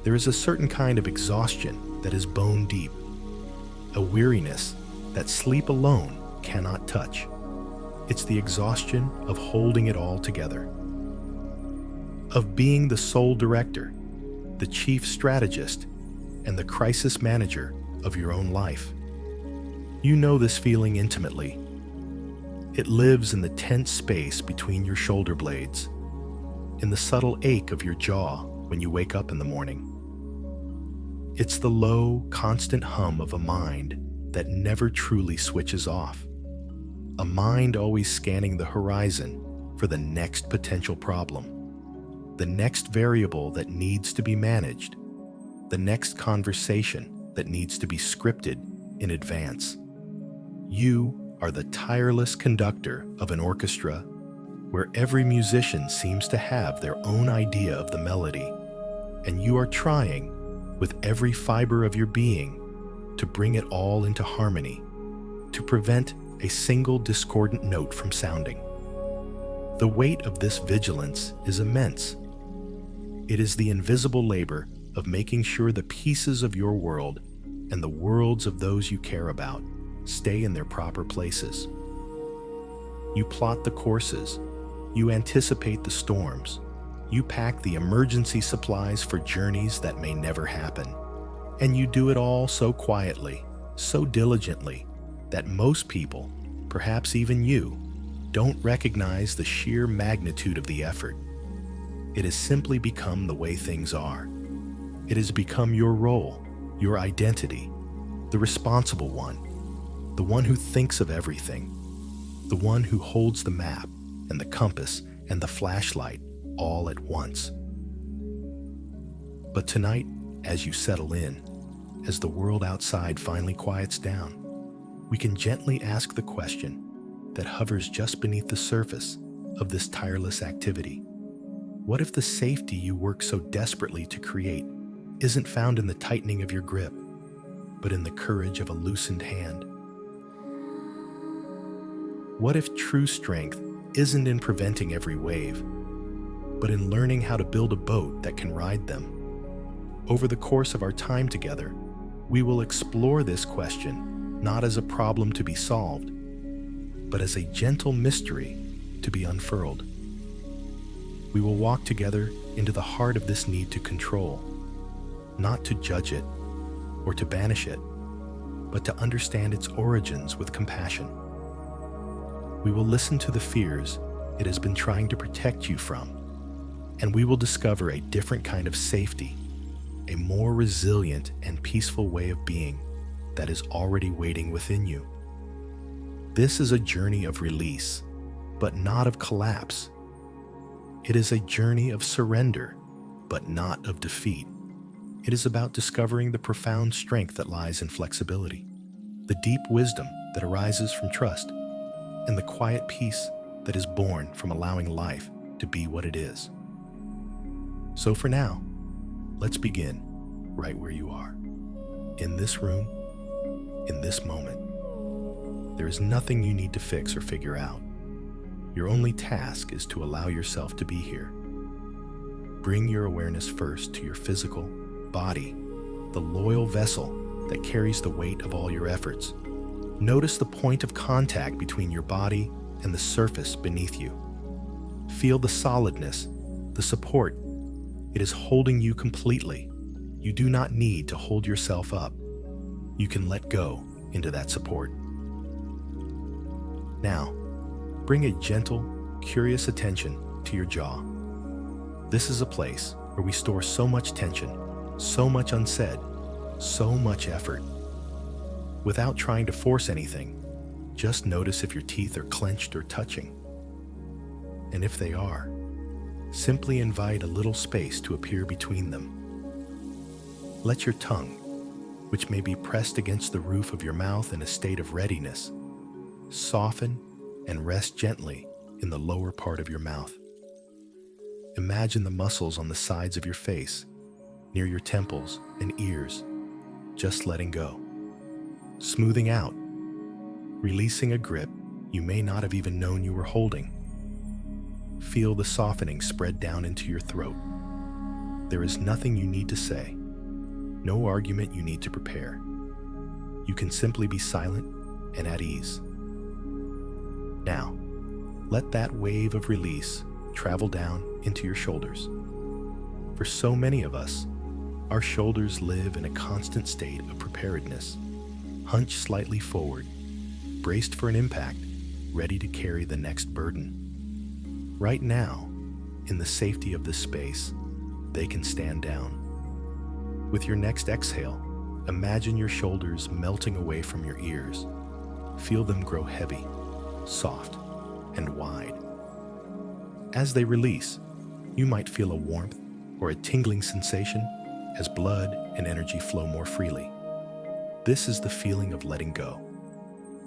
There is a certain kind of exhaustion that is bone deep, a weariness that sleep alone cannot touch. It's the exhaustion of holding it all together, of being the sole director, the chief strategist, and the crisis manager of your own life. You know this feeling intimately. It lives in the tense space between your shoulder blades, in the subtle ache of your jaw when you wake up in the morning. It's the low, constant hum of a mind that never truly switches off. A mind always scanning the horizon for the next potential problem, the next variable that needs to be managed, the next conversation that needs to be scripted in advance. You are the tireless conductor of an orchestra where every musician seems to have their own idea of the melody, and you are trying, with every fiber of your being, to bring it all into harmony, to prevent a single discordant note from sounding. The weight of this vigilance is immense. It is the invisible labor of making sure the pieces of your world and the worlds of those you care about stay in their proper places. You plot the courses, you anticipate the storms, you pack the emergency supplies for journeys that may never happen, and you do it all so quietly, so diligently, that most people, perhaps even you, don't recognize the sheer magnitude of the effort. It has simply become the way things are. It has become your role, your identity, the responsible one, the one who thinks of everything, the one who holds the map and the compass and the flashlight all at once. But tonight, as you settle in, as the world outside finally quiets down, we can gently ask the question that hovers just beneath the surface of this tireless activity. What if the safety you work so desperately to create isn't found in the tightening of your grip, but in the courage of a loosened hand? What if true strength isn't in preventing every wave, but in learning how to build a boat that can ride them? Over the course of our time together, we will explore this question not as a problem to be solved, but as a gentle mystery to be unfurled. We will walk together into the heart of this need to control, not to judge it or to banish it, but to understand its origins with compassion. We will listen to the fears it has been trying to protect you from, and we will discover a different kind of safety, a more resilient and peaceful way of being that is already waiting within you. This is a journey of release, but not of collapse. It is a journey of surrender, but not of defeat. It is about discovering the profound strength that lies in flexibility, the deep wisdom that arises from trust, and the quiet peace that is born from allowing life to be what it is. So for now, let's begin right where you are, in this room, in this moment. There is nothing you need to fix or figure out. Your only task is to allow yourself to be here. Bring your awareness first to your physical body, the loyal vessel that carries the weight of all your efforts. Notice the point of contact between your body and the surface beneath you. Feel the solidness, the support. It is holding you completely. You do not need to hold yourself up. You can let go into that support. Now, bring a gentle, curious attention to your jaw. This is a place where we store so much tension, so much unsaid, so much effort. Without trying to force anything, just notice if your teeth are clenched or touching. And if they are, simply invite a little space to appear between them. Let your tongue, which may be pressed against the roof of your mouth in a state of readiness, soften and rest gently in the lower part of your mouth. Imagine the muscles on the sides of your face, near your temples and ears, just letting go, smoothing out, releasing a grip you may not have even known you were holding. Feel the softening spread down into your throat. There is nothing you need to say, no argument you need to prepare. You can simply be silent and at ease. Now, let that wave of release travel down into your shoulders. For so many of us, our shoulders live in a constant state of preparedness, hunched slightly forward, braced for an impact, ready to carry the next burden. Right now, in the safety of this space, they can stand down. With your next exhale, imagine your shoulders melting away from your ears. Feel them grow heavy, soft, and wide. As they release, you might feel a warmth or a tingling sensation as blood and energy flow more freely. This is the feeling of letting go.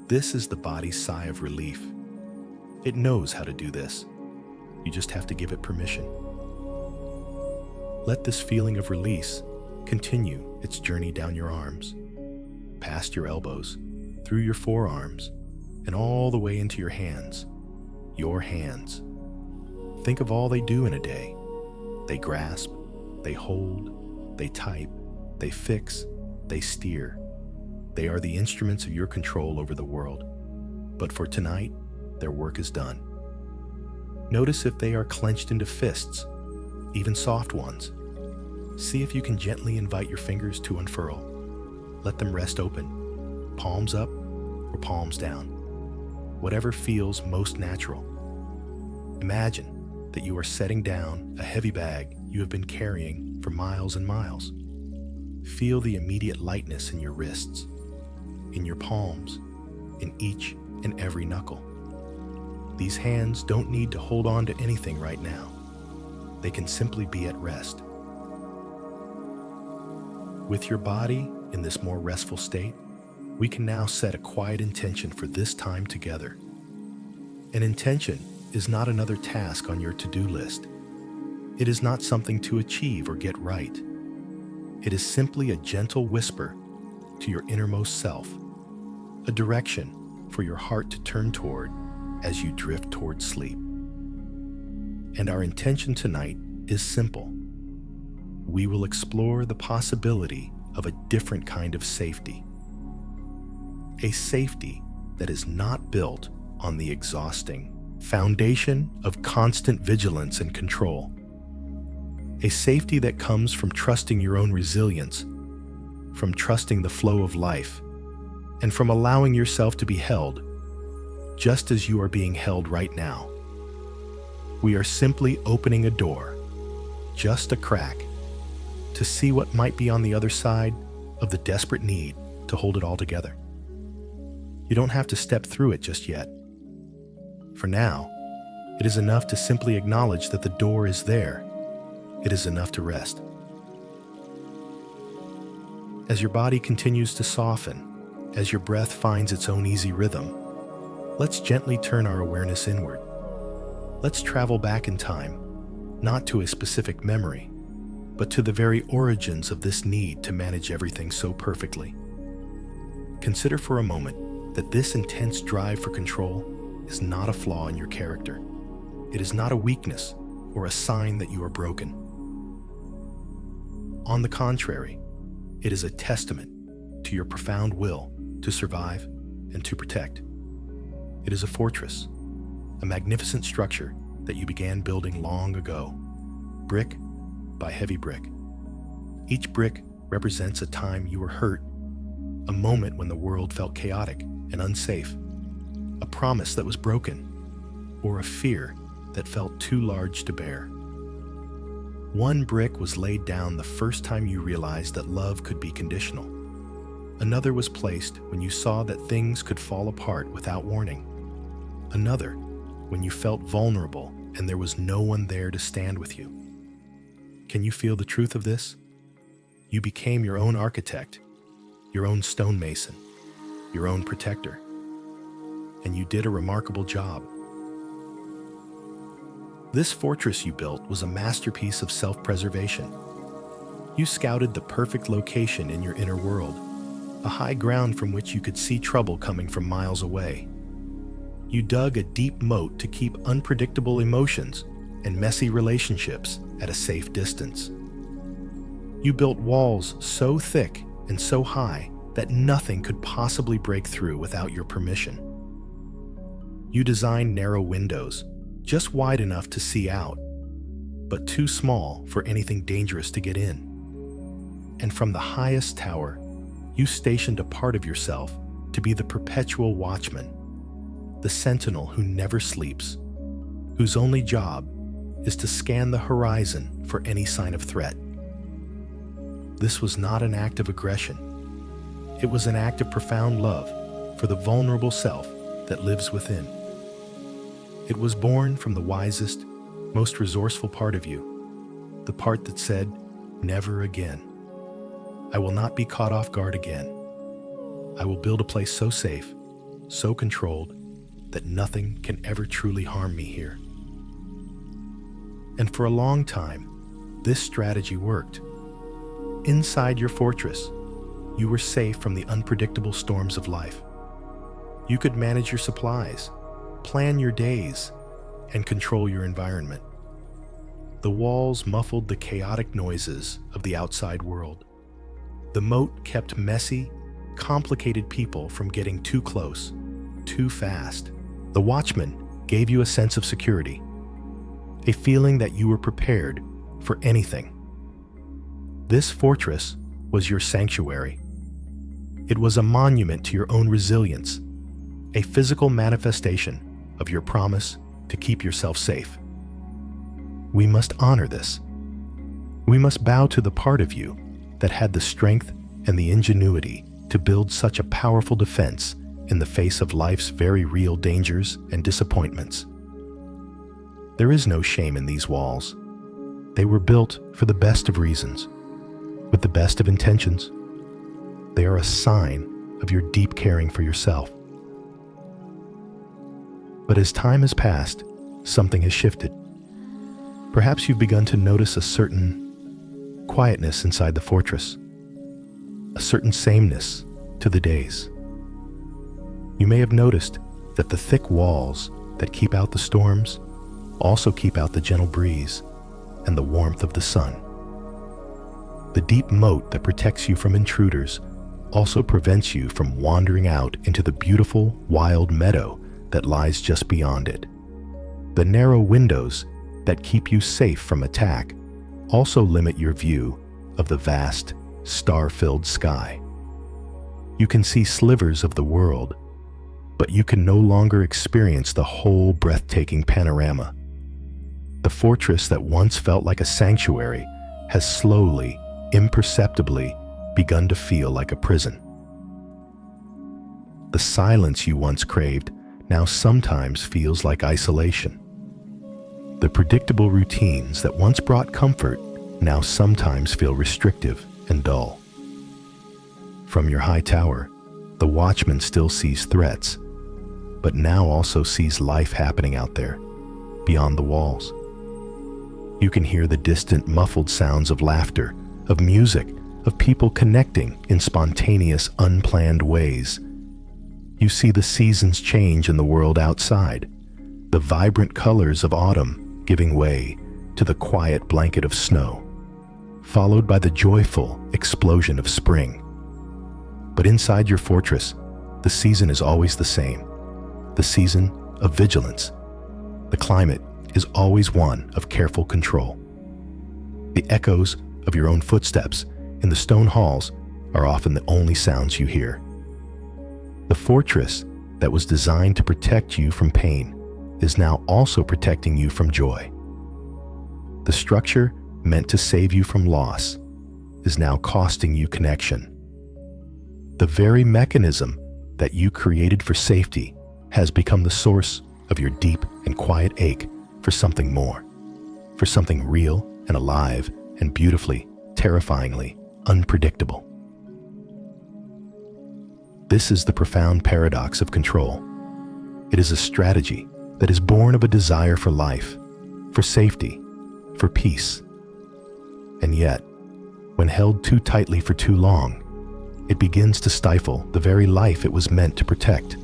This is the body's sigh of relief. It knows how to do this. You just have to give it permission. Let this feeling of release continue its journey down your arms, past your elbows, through your forearms, and all the way into your hands. Your hands. Think of all they do in a day. They grasp, they hold, they type, they fix, they steer. They are the instruments of your control over the world. But for tonight, their work is done. Notice if they are clenched into fists, even soft ones. See if you can gently invite your fingers to unfurl. Let them rest open, palms up or palms down, whatever feels most natural. Imagine that you are setting down a heavy bag you have been carrying for miles and miles. Feel the immediate lightness in your wrists, in your palms, in each and every knuckle. These hands don't need to hold on to anything right now. They can simply be at rest. With your body in this more restful state, we can now set a quiet intention for this time together. An intention is not another task on your to-do list. It is not something to achieve or get right. It is simply a gentle whisper to your innermost self, a direction for your heart to turn toward as you drift toward sleep. And our intention tonight is simple. We will explore the possibility of a different kind of safety. A safety that is not built on the exhausting foundation of constant vigilance and control. A safety that comes from trusting your own resilience, from trusting the flow of life, and from allowing yourself to be held, just as you are being held right now. We are simply opening a door, just a crack, to see what might be on the other side of the desperate need to hold it all together. You don't have to step through it just yet. For now, it is enough to simply acknowledge that the door is there. It is enough to rest. As your body continues to soften, as your breath finds its own easy rhythm, let's gently turn our awareness inward. Let's travel back in time, not to a specific memory, but to the very origins of this need to manage everything so perfectly. Consider for a moment that this intense drive for control is not a flaw in your character. It is not a weakness or a sign that you are broken. On the contrary, it is a testament to your profound will to survive and to protect. It is a fortress, a magnificent structure that you began building long ago, brick by heavy brick. Each brick represents a time you were hurt, a moment when the world felt chaotic and unsafe, a promise that was broken, or a fear that felt too large to bear. One brick was laid down the first time you realized that love could be conditional. Another was placed when you saw that things could fall apart without warning. Another when you felt vulnerable and there was no one there to stand with you. Can you feel the truth of this? You became your own architect, your own stonemason, your own protector, and you did a remarkable job. This fortress you built was a masterpiece of self-preservation. You scouted the perfect location in your inner world, a high ground from which you could see trouble coming from miles away. You dug a deep moat to keep unpredictable emotions and messy relationships at a safe distance. You built walls so thick and so high that nothing could possibly break through without your permission. You designed narrow windows, just wide enough to see out, but too small for anything dangerous to get in. And from the highest tower, you stationed a part of yourself to be the perpetual watchman, the sentinel who never sleeps, whose only job is to scan the horizon for any sign of threat. This was not an act of aggression. It was an act of profound love for the vulnerable self that lives within. It was born from the wisest, most resourceful part of you, the part that said, "Never again. I will not be caught off guard again. I will build a place so safe, so controlled, that nothing can ever truly harm me here." And for a long time, this strategy worked. Inside your fortress, you were safe from the unpredictable storms of life. You could manage your supplies, plan your days, and control your environment. The walls muffled the chaotic noises of the outside world. The moat kept messy, complicated people from getting too close, too fast. The watchman gave you a sense of security, a feeling that you were prepared for anything. This fortress was your sanctuary. It was a monument to your own resilience, a physical manifestation of your promise to keep yourself safe. We must honor this. We must bow to the part of you that had the strength and the ingenuity to build such a powerful defense in the face of life's very real dangers and disappointments. There is no shame in these walls. They were built for the best of reasons, with the best of intentions. They are a sign of your deep caring for yourself. But as time has passed, something has shifted. Perhaps you've begun to notice a certain quietness inside the fortress, a certain sameness to the days. You may have noticed that the thick walls that keep out the storms also keep out the gentle breeze and the warmth of the sun. The deep moat that protects you from intruders also prevents you from wandering out into the beautiful, wild meadow that lies just beyond it. The narrow windows that keep you safe from attack also limit your view of the vast, star-filled sky. You can see slivers of the world, but you can no longer experience the whole breathtaking panorama. The fortress that once felt like a sanctuary has slowly, imperceptibly begun to feel like a prison. The silence you once craved now sometimes feels like isolation. The predictable routines that once brought comfort now sometimes feel restrictive and dull. From your high tower, the watchman still sees threats, but now also sees life happening out there, beyond the walls. You can hear the distant, muffled sounds of laughter, of music, of people connecting in spontaneous, unplanned ways. You see the seasons change in the world outside, the vibrant colors of autumn giving way to the quiet blanket of snow, followed by the joyful explosion of spring. But inside your fortress, the season is always the same, the season of vigilance. The climate is always one of careful control. The echoes of your own footsteps in the stone halls are often the only sounds you hear. The fortress that was designed to protect you from pain is now also protecting you from joy. The structure meant to save you from loss is now costing you connection. The very mechanism that you created for safety has become the source of your deep and quiet ache for something more, for something real and alive and beautifully, terrifyingly unpredictable. This is the profound paradox of control. It is a strategy that is born of a desire for life, for safety, for peace. And yet, when held too tightly for too long, it begins to stifle the very life it was meant to protect.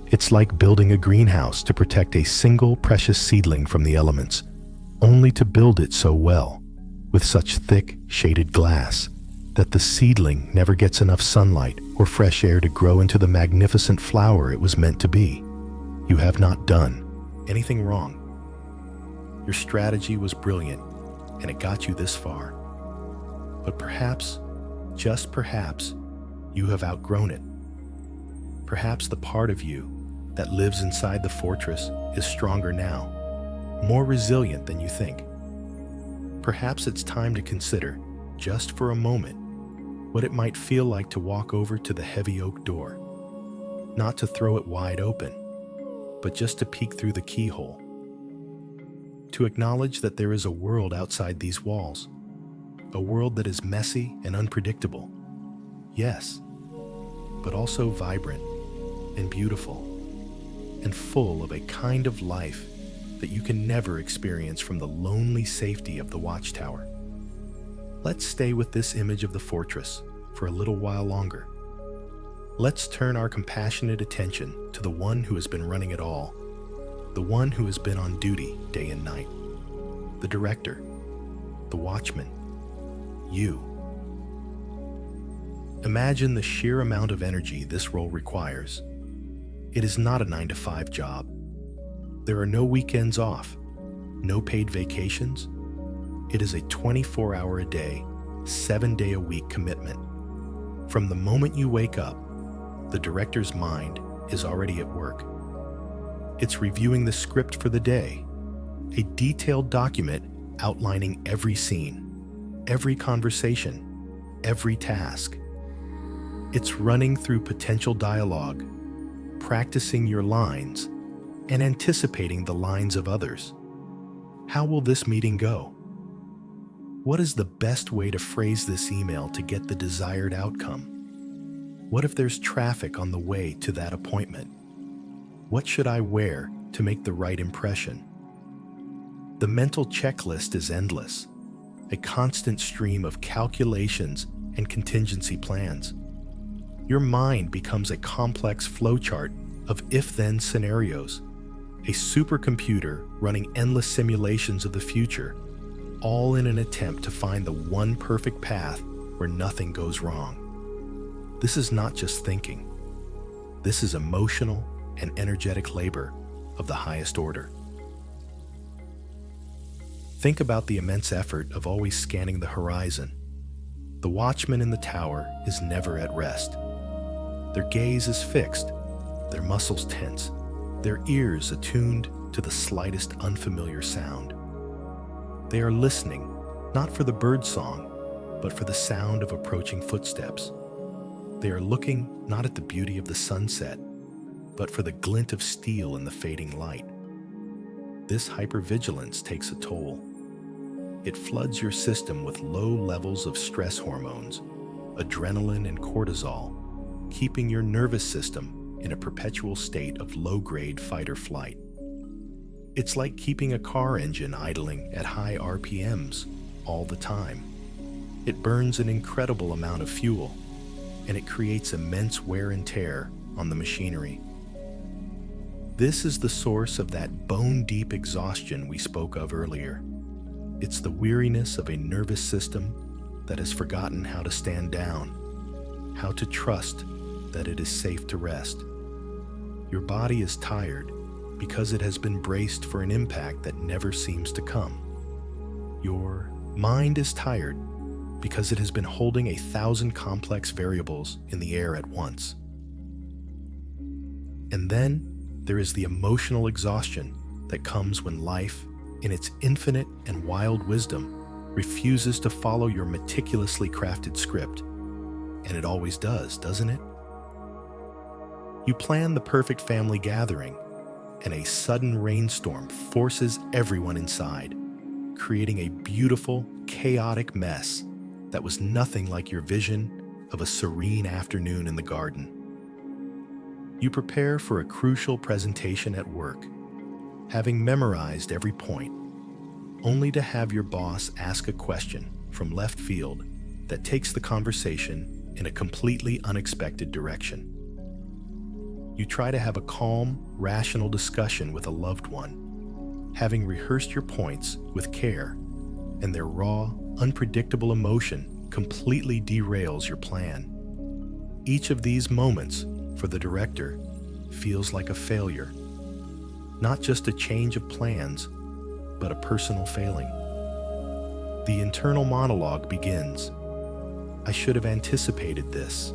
It's like building a greenhouse to protect a single precious seedling from the elements, only to build it so well with such thick, shaded glass that the seedling never gets enough sunlight or fresh air to grow into the magnificent flower it was meant to be. You have not done anything wrong. Your strategy was brilliant, and it got you this far. But perhaps, just perhaps, you have outgrown it. Perhaps the part of you that lives inside the fortress is stronger now, more resilient than you think. Perhaps it's time to consider, just for a moment, what it might feel like to walk over to the heavy oak door. Not to throw it wide open, but just to peek through the keyhole. To acknowledge that there is a world outside these walls. A world that is messy and unpredictable. Yes, but also vibrant and beautiful and full of a kind of life that you can never experience from the lonely safety of the watchtower. Let's stay with this image of the fortress for a little while longer. Let's turn our compassionate attention to the one who has been running it all, the one who has been on duty day and night, the director, the watchman, you. Imagine the sheer amount of energy this role requires. It is not a 9-to-5 job. There are no weekends off, no paid vacations. It is a 24-hour-a-day, 7-day-a-week commitment. From the moment you wake up, the director's mind is already at work. It's reviewing the script for the day, a detailed document outlining every scene, every conversation, every task. It's running through potential dialogue, practicing your lines, and anticipating the lines of others. How will this meeting go? What is the best way to phrase this email to get the desired outcome? What if there's traffic on the way to that appointment? What should I wear to make the right impression? The mental checklist is endless, a constant stream of calculations and contingency plans. Your mind becomes a complex flowchart of if-then scenarios, a supercomputer running endless simulations of the future, all in an attempt to find the one perfect path where nothing goes wrong. This is not just thinking. This is emotional and energetic labor of the highest order. Think about the immense effort of always scanning the horizon. The watchman in the tower is never at rest. Their gaze is fixed, their muscles tense, their ears attuned to the slightest unfamiliar sound. They are listening, not for the bird song, but for the sound of approaching footsteps. They are looking not at the beauty of the sunset, but for the glint of steel in the fading light. This hypervigilance takes a toll. It floods your system with low levels of stress hormones, adrenaline and cortisol, keeping your nervous system in a perpetual state of low-grade fight or flight. It's like keeping a car engine idling at high RPMs all the time. It burns an incredible amount of fuel, and it creates immense wear and tear on the machinery. This is the source of that bone-deep exhaustion we spoke of earlier. It's the weariness of a nervous system that has forgotten how to stand down, how to trust that it is safe to rest. Your body is tired because it has been braced for an impact that never seems to come. Your mind is tired because it has been holding 1,000 complex variables in the air at once. And then there is the emotional exhaustion that comes when life, in its infinite and wild wisdom, refuses to follow your meticulously crafted script. And it always does, doesn't it? You plan the perfect family gathering, and a sudden rainstorm forces everyone inside, creating a beautiful, chaotic mess that was nothing like your vision of a serene afternoon in the garden. You prepare for a crucial presentation at work, having memorized every point, only to have your boss ask a question from left field that takes the conversation in a completely unexpected direction. You try to have a calm, rational discussion with a loved one, having rehearsed your points with care, and their raw, unpredictable emotion completely derails your plan. Each of these moments, for the director, feels like a failure. Not just a change of plans, but a personal failing. The internal monologue begins. I should have anticipated this.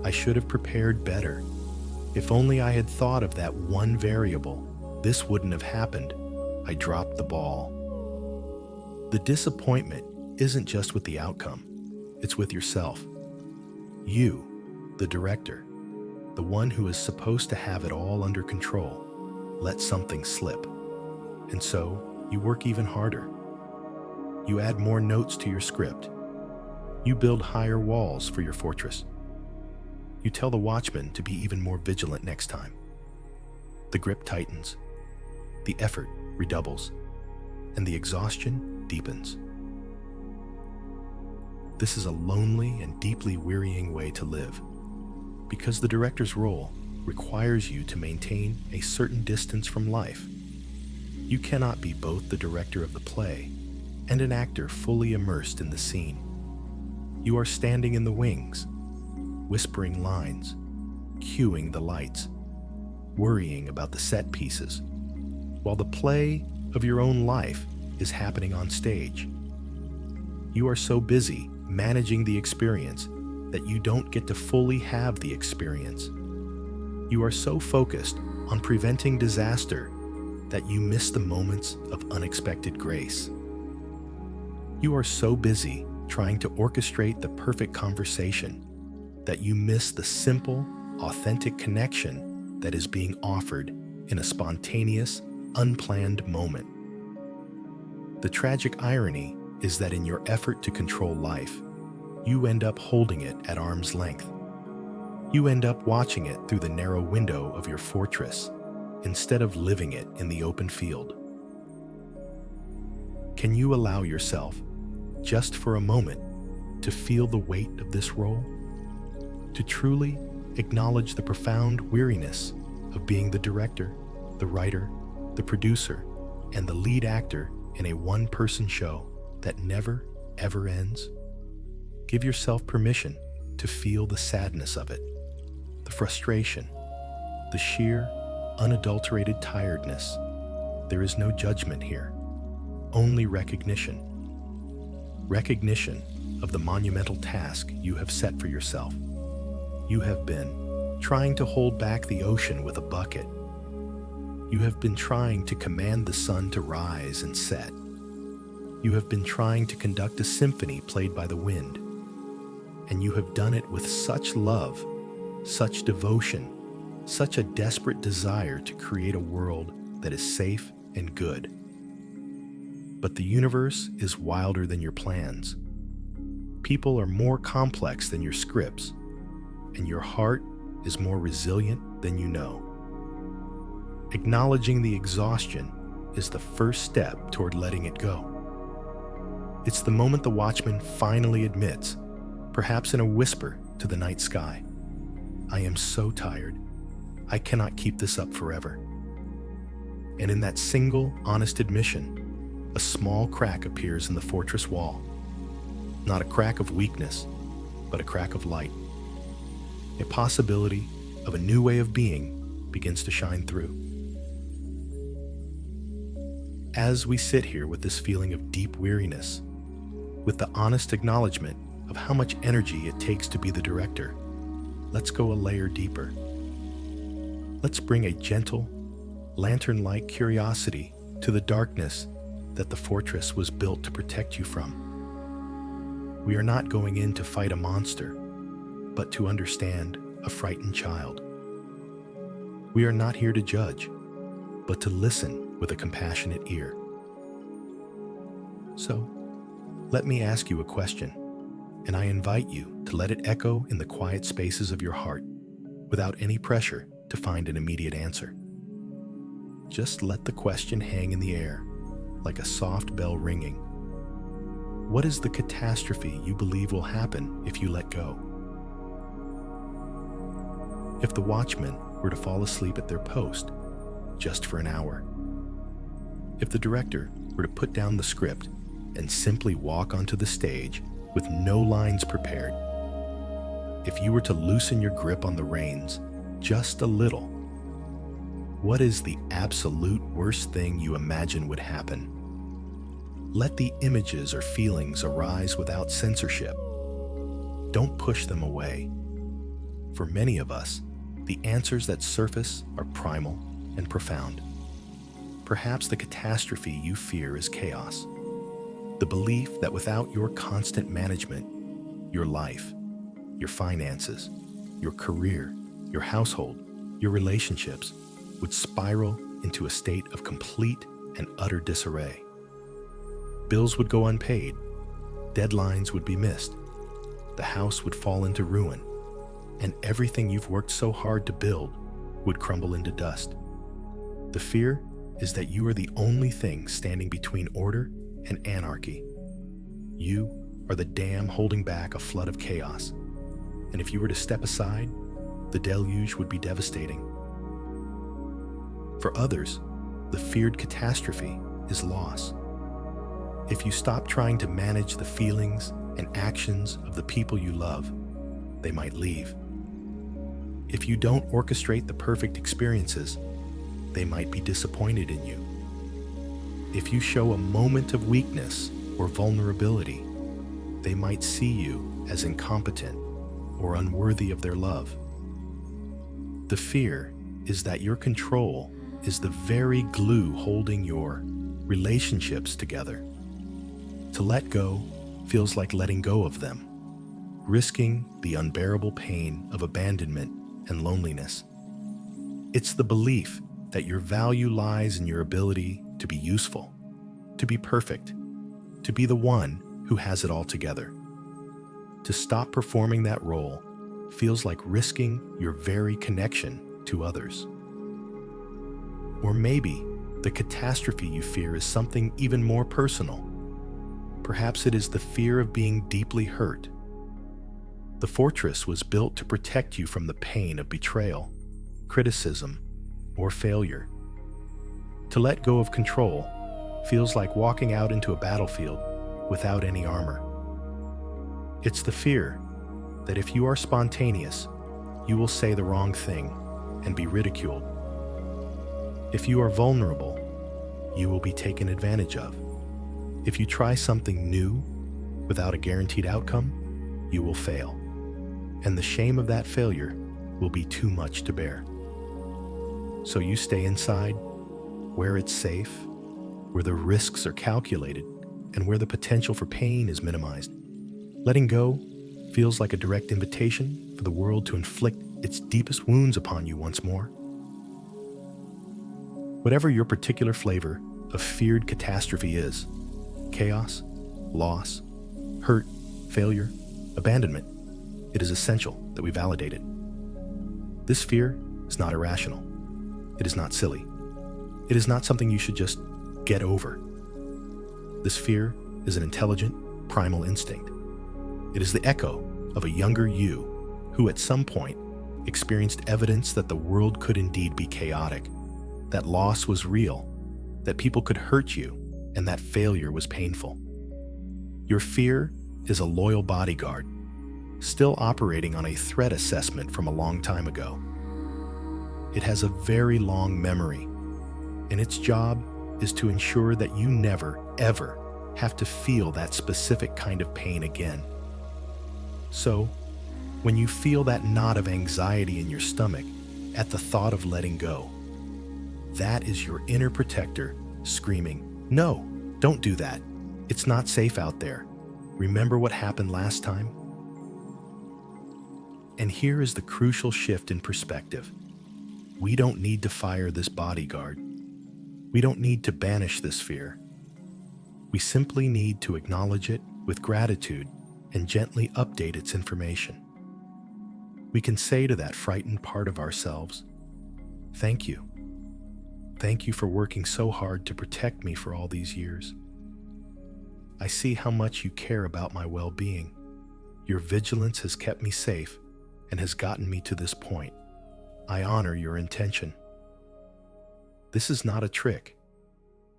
I should have prepared better. If only I had thought of that one variable, this wouldn't have happened. I dropped the ball. The disappointment isn't just with the outcome, it's with yourself. You, the director, the one who is supposed to have it all under control, let something slip. And so, you work even harder. You add more notes to your script. You build higher walls for your fortress. You tell the watchman to be even more vigilant next time. The grip tightens, the effort redoubles, and the exhaustion deepens. This is a lonely and deeply wearying way to live, because the director's role requires you to maintain a certain distance from life. You cannot be both the director of the play and an actor fully immersed in the scene. You are standing in the wings, whispering lines, cueing the lights, worrying about the set pieces, while the play of your own life is happening on stage. You are so busy managing the experience that you don't get to fully have the experience. You are so focused on preventing disaster that you miss the moments of unexpected grace. You are so busy trying to orchestrate the perfect conversation that you miss the simple, authentic connection that is being offered in a spontaneous, unplanned moment. The tragic irony is that in your effort to control life, you end up holding it at arm's length. You end up watching it through the narrow window of your fortress instead of living it in the open field. Can you allow yourself, just for a moment, to feel the weight of this role? To truly acknowledge the profound weariness of being the director, the writer, the producer, and the lead actor in a one-person show that never, ever ends? Give yourself permission to feel the sadness of it, the frustration, the sheer, unadulterated tiredness. There is no judgment here, only recognition. Recognition of the monumental task you have set for yourself. You have been trying to hold back the ocean with a bucket. You have been trying to command the sun to rise and set. You have been trying to conduct a symphony played by the wind. And you have done it with such love, such devotion, such a desperate desire to create a world that is safe and good. But the universe is wilder than your plans. People are more complex than your scripts, and your heart is more resilient than you know. Acknowledging the exhaustion is the first step toward letting it go. It's the moment the watchman finally admits, perhaps in a whisper to the night sky, I am so tired. I cannot keep this up forever. And in that single, honest admission, a small crack appears in the fortress wall. Not a crack of weakness, but a crack of light. A possibility of a new way of being begins to shine through. As we sit here with this feeling of deep weariness, with the honest acknowledgement of how much energy it takes to be the director, let's go a layer deeper. Let's bring a gentle, lantern-like curiosity to the darkness that the fortress was built to protect you from. We are not going in to fight a monster, but to understand a frightened child. We are not here to judge, but to listen with a compassionate ear. So, let me ask you a question, and I invite you to let it echo in the quiet spaces of your heart, without any pressure to find an immediate answer. Just let the question hang in the air, like a soft bell ringing. What is the catastrophe you believe will happen if you let go? If the watchmen were to fall asleep at their post, just for an hour. If the director were to put down the script and simply walk onto the stage with no lines prepared. If you were to loosen your grip on the reins just a little, what is the absolute worst thing you imagine would happen? Let the images or feelings arise without censorship. Don't push them away. For many of us, the answers that surface are primal and profound. Perhaps the catastrophe you fear is chaos. The belief that without your constant management, your life, your finances, your career, your household, your relationships would spiral into a state of complete and utter disarray. Bills would go unpaid, deadlines would be missed, the house would fall into ruin, and everything you've worked so hard to build would crumble into dust. The fear is that you are the only thing standing between order and anarchy. You are the dam holding back a flood of chaos, and if you were to step aside, the deluge would be devastating. For others, the feared catastrophe is loss. If you stop trying to manage the feelings and actions of the people you love, they might leave. If you don't orchestrate the perfect experiences, they might be disappointed in you. If you show a moment of weakness or vulnerability, they might see you as incompetent or unworthy of their love. The fear is that your control is the very glue holding your relationships together. To let go feels like letting go of them, risking the unbearable pain of abandonment and loneliness. It's the belief that your value lies in your ability to be useful, to be perfect, to be the one who has it all together. To stop performing that role feels like risking your very connection to others. Or maybe the catastrophe you fear is something even more personal. Perhaps it is the fear of being deeply hurt. The fortress was built to protect you from the pain of betrayal, criticism, or failure. To let go of control feels like walking out into a battlefield without any armor. It's the fear that if you are spontaneous, you will say the wrong thing and be ridiculed. If you are vulnerable, you will be taken advantage of. If you try something new without a guaranteed outcome, you will fail. And the shame of that failure will be too much to bear. So you stay inside, where it's safe, where the risks are calculated, and where the potential for pain is minimized. Letting go feels like a direct invitation for the world to inflict its deepest wounds upon you once more. Whatever your particular flavor of feared catastrophe is, chaos, loss, hurt, failure, abandonment, it is essential that we validate it. This fear is not irrational. It is not silly. It is not something you should just get over. This fear is an intelligent, primal instinct. It is the echo of a younger you who at some point experienced evidence that the world could indeed be chaotic, that loss was real, that people could hurt you, and that failure was painful. Your fear is a loyal bodyguard, still operating on a threat assessment from a long time ago. It has a very long memory, and its job is to ensure that you never, ever have to feel that specific kind of pain again. So, when you feel that knot of anxiety in your stomach at the thought of letting go, that is your inner protector screaming, "No, don't do that. It's not safe out there. Remember what happened last time?" And here is the crucial shift in perspective. We don't need to fire this bodyguard. We don't need to banish this fear. We simply need to acknowledge it with gratitude and gently update its information. We can say to that frightened part of ourselves, "Thank you. Thank you for working so hard to protect me for all these years. I see how much you care about my well-being. Your vigilance has kept me safe and has gotten me to this point. I honor your intention." This is not a trick.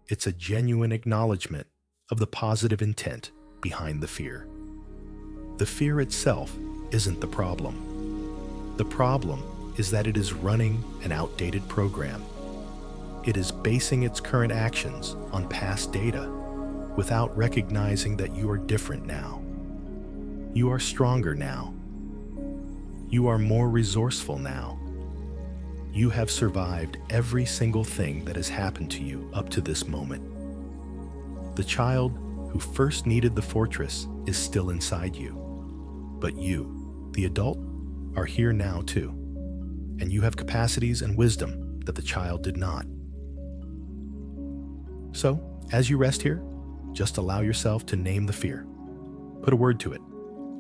It's a genuine acknowledgement of the positive intent behind the fear. The fear itself isn't the problem. The problem is that it is running an outdated program. It is basing its current actions on past data without recognizing that you are different now. You are stronger now. You are more resourceful now. You have survived every single thing that has happened to you up to this moment. The child who first needed the fortress is still inside you. But you, the adult, are here now too. And you have capacities and wisdom that the child did not. So, as you rest here, just allow yourself to name the fear. Put a word to it.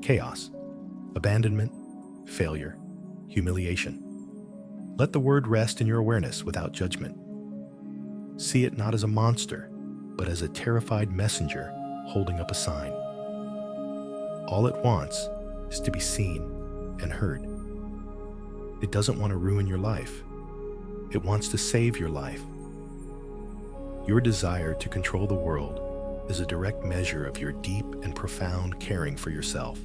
Chaos, abandonment, failure, humiliation. Let the word rest in your awareness without judgment. See it not as a monster, but as a terrified messenger holding up a sign. All it wants is to be seen and heard. It doesn't want to ruin your life. It wants to save your life. Your desire to control the world is a direct measure of your deep and profound caring for yourself.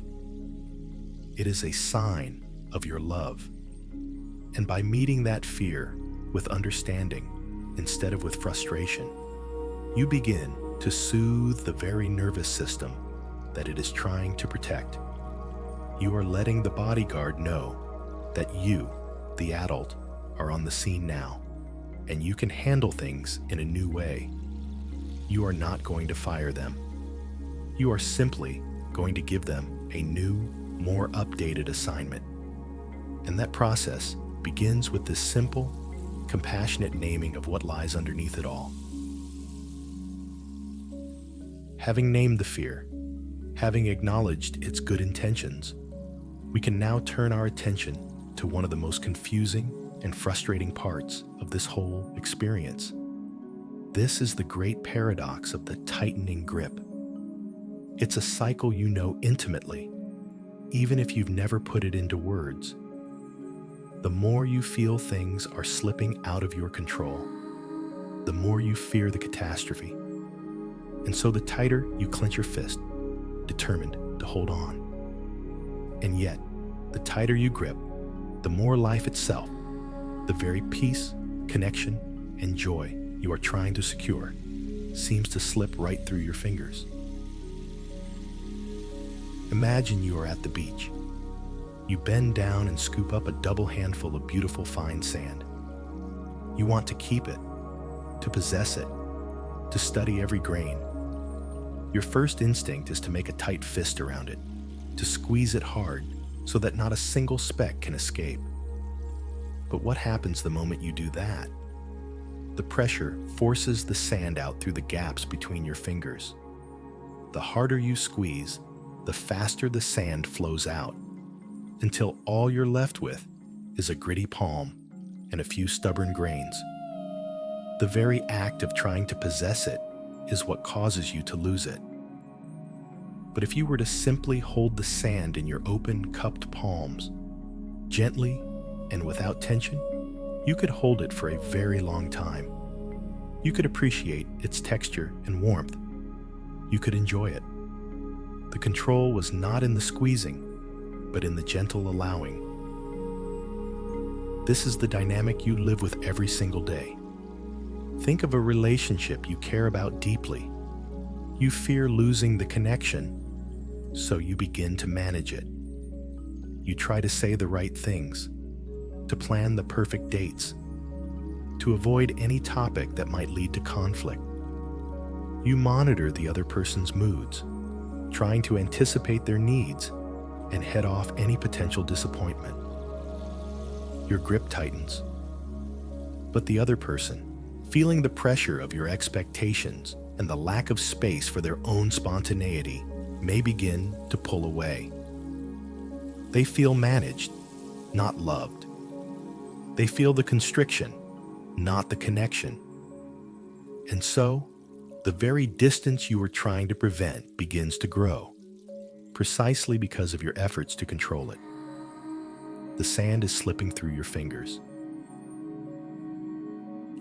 It is a sign of your love. And by meeting that fear with understanding instead of with frustration, you begin to soothe the very nervous system that it is trying to protect. You are letting the bodyguard know that you, the adult, are on the scene now, and you can handle things in a new way. You are not going to fire them. You are simply going to give them a new, more updated assignment. And that process begins with this simple, compassionate naming of what lies underneath it all. Having named the fear, having acknowledged its good intentions, we can now turn our attention to one of the most confusing and frustrating parts of this whole experience. This is the great paradox of the tightening grip. It's a cycle you know intimately, even if you've never put it into words. The more you feel things are slipping out of your control, the more you fear the catastrophe. And so the tighter you clench your fist, determined to hold on. And yet, the tighter you grip, the more life itself, the very peace, connection, and joy you are trying to secure, seems to slip right through your fingers. Imagine you are at the beach. You bend down and scoop up a double handful of beautiful fine sand. You want to keep it, to possess it, to study every grain. Your first instinct is to make a tight fist around it, to squeeze it hard so that not a single speck can escape. But what happens the moment you do that? The pressure forces the sand out through the gaps between your fingers. The harder you squeeze, the faster the sand flows out, until all you're left with is a gritty palm and a few stubborn grains. The very act of trying to possess it is what causes you to lose it. But if you were to simply hold the sand in your open, cupped palms, gently and without tension, you could hold it for a very long time. You could appreciate its texture and warmth. You could enjoy it. The control was not in the squeezing, but in the gentle allowing. This is the dynamic you live with every single day. Think of a relationship you care about deeply. You fear losing the connection, so you begin to manage it. You try to say the right things, to plan the perfect dates, to avoid any topic that might lead to conflict. You monitor the other person's moods, trying to anticipate their needs and head off any potential disappointment. Your grip tightens, but the other person, feeling the pressure of your expectations and the lack of space for their own spontaneity, may begin to pull away. They feel managed, not loved. They feel the constriction, not the connection. And so, the very distance you were trying to prevent begins to grow, precisely because of your efforts to control it. The sand is slipping through your fingers.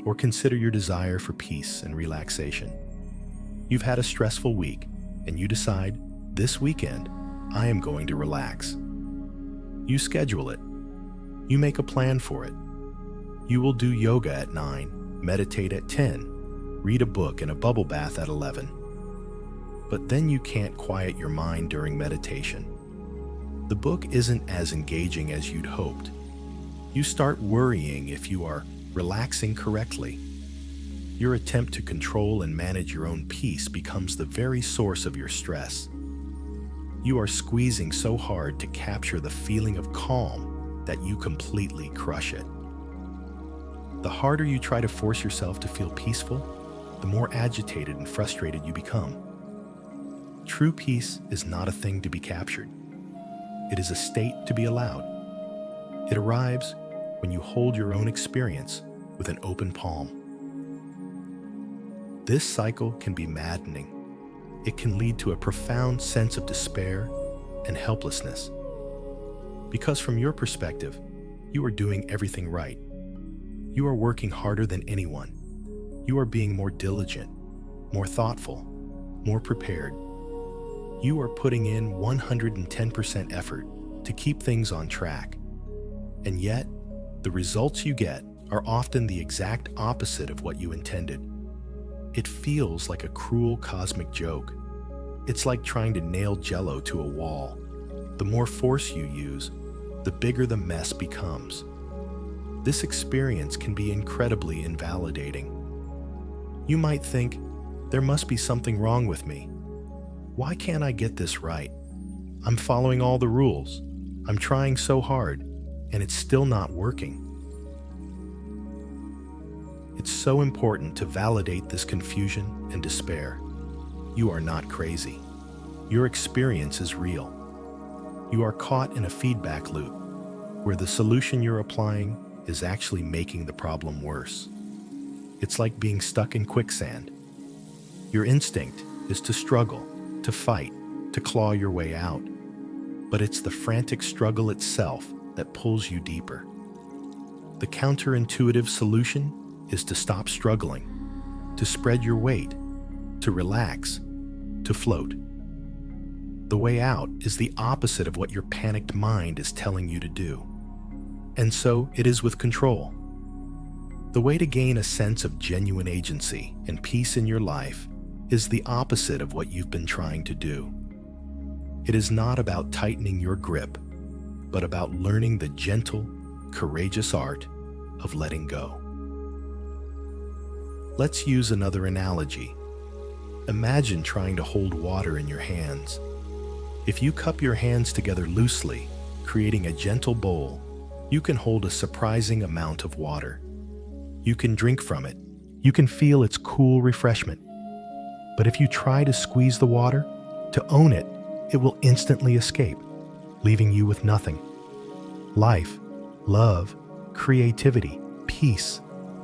Or consider your desire for peace and relaxation. You've had a stressful week, and you decide, this weekend, I am going to relax. You schedule it. You make a plan for it. You will do yoga at 9, meditate at 10, read a book in a bubble bath at 11. But then you can't quiet your mind during meditation. The book isn't as engaging as you'd hoped. You start worrying if you are relaxing correctly. Your attempt to control and manage your own peace becomes the very source of your stress. You are squeezing so hard to capture the feeling of calm that you completely crush it. The harder you try to force yourself to feel peaceful, the more agitated and frustrated you become. True peace is not a thing to be captured. It is a state to be allowed. It arrives when you hold your own experience with an open palm. This cycle can be maddening. It can lead to a profound sense of despair and helplessness. Because from your perspective, you are doing everything right. You are working harder than anyone. You are being more diligent, more thoughtful, more prepared. You are putting in 110% effort to keep things on track. And yet, the results you get are often the exact opposite of what you intended. It feels like a cruel cosmic joke. It's like trying to nail Jell-O to a wall. The more force you use, the bigger the mess becomes. This experience can be incredibly invalidating. You might think, there must be something wrong with me. Why can't I get this right? I'm following all the rules. I'm trying so hard, and it's still not working. It's so important to validate this confusion and despair. You are not crazy. Your experience is real. You are caught in a feedback loop where the solution you're applying is actually making the problem worse. It's like being stuck in quicksand. Your instinct is to struggle, to fight, to claw your way out. But it's the frantic struggle itself that pulls you deeper. The counterintuitive solution is to stop struggling, to spread your weight, to relax, to float. The way out is the opposite of what your panicked mind is telling you to do. And so it is with control. The way to gain a sense of genuine agency and peace in your life is the opposite of what you've been trying to do. It is not about tightening your grip, but about learning the gentle, courageous art of letting go. Let's use another analogy. Imagine trying to hold water in your hands. If you cup your hands together loosely, creating a gentle bowl, you can hold a surprising amount of water. You can drink from it. You can feel its cool refreshment. But if you try to squeeze the water, to own it, it will instantly escape, leaving you with nothing. Life, love, creativity, peace,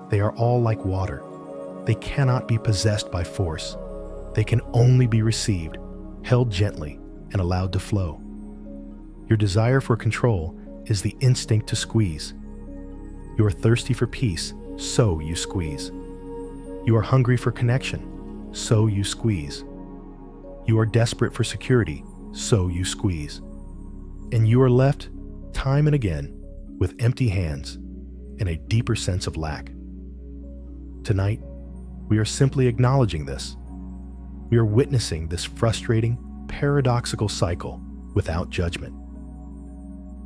they are all like water. They cannot be possessed by force. They can only be received, held gently, and allowed to flow. Your desire for control is the instinct to squeeze. You are thirsty for peace, so you squeeze. You are hungry for connection, so you squeeze. You are desperate for security, so you squeeze. And you are left, time and again, with empty hands and a deeper sense of lack. Tonight, we are simply acknowledging this. We are witnessing this frustrating, paradoxical cycle without judgment.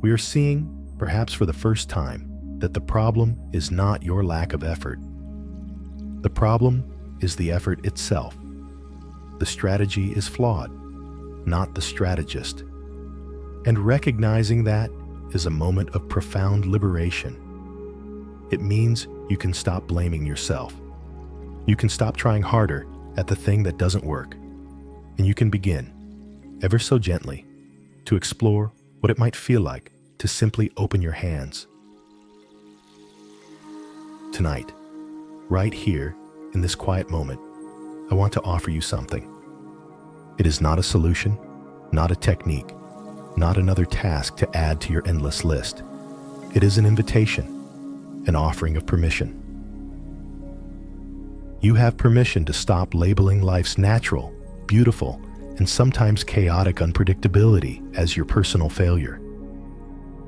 We are seeing, perhaps for the first time, that the problem is not your lack of effort. The problem is the effort itself. The strategy is flawed, not the strategist. And recognizing that is a moment of profound liberation. It means you can stop blaming yourself. You can stop trying harder at the thing that doesn't work. And you can begin, ever so gently, to explore what it might feel like to simply open your hands. Tonight, right here, in this quiet moment, I want to offer you something. It is not a solution, not a technique, not another task to add to your endless list. It is an invitation, an offering of permission. You have permission to stop labeling life's natural, beautiful, and sometimes chaotic unpredictability as your personal failure.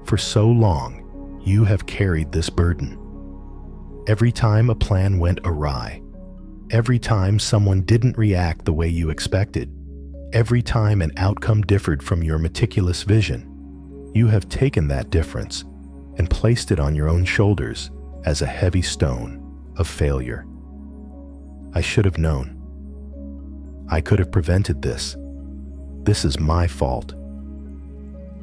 For so long, you have carried this burden. Every time a plan went awry, every time someone didn't react the way you expected, every time an outcome differed from your meticulous vision, you have taken that difference and placed it on your own shoulders as a heavy stone of failure. I should have known. I could have prevented this. This is my fault.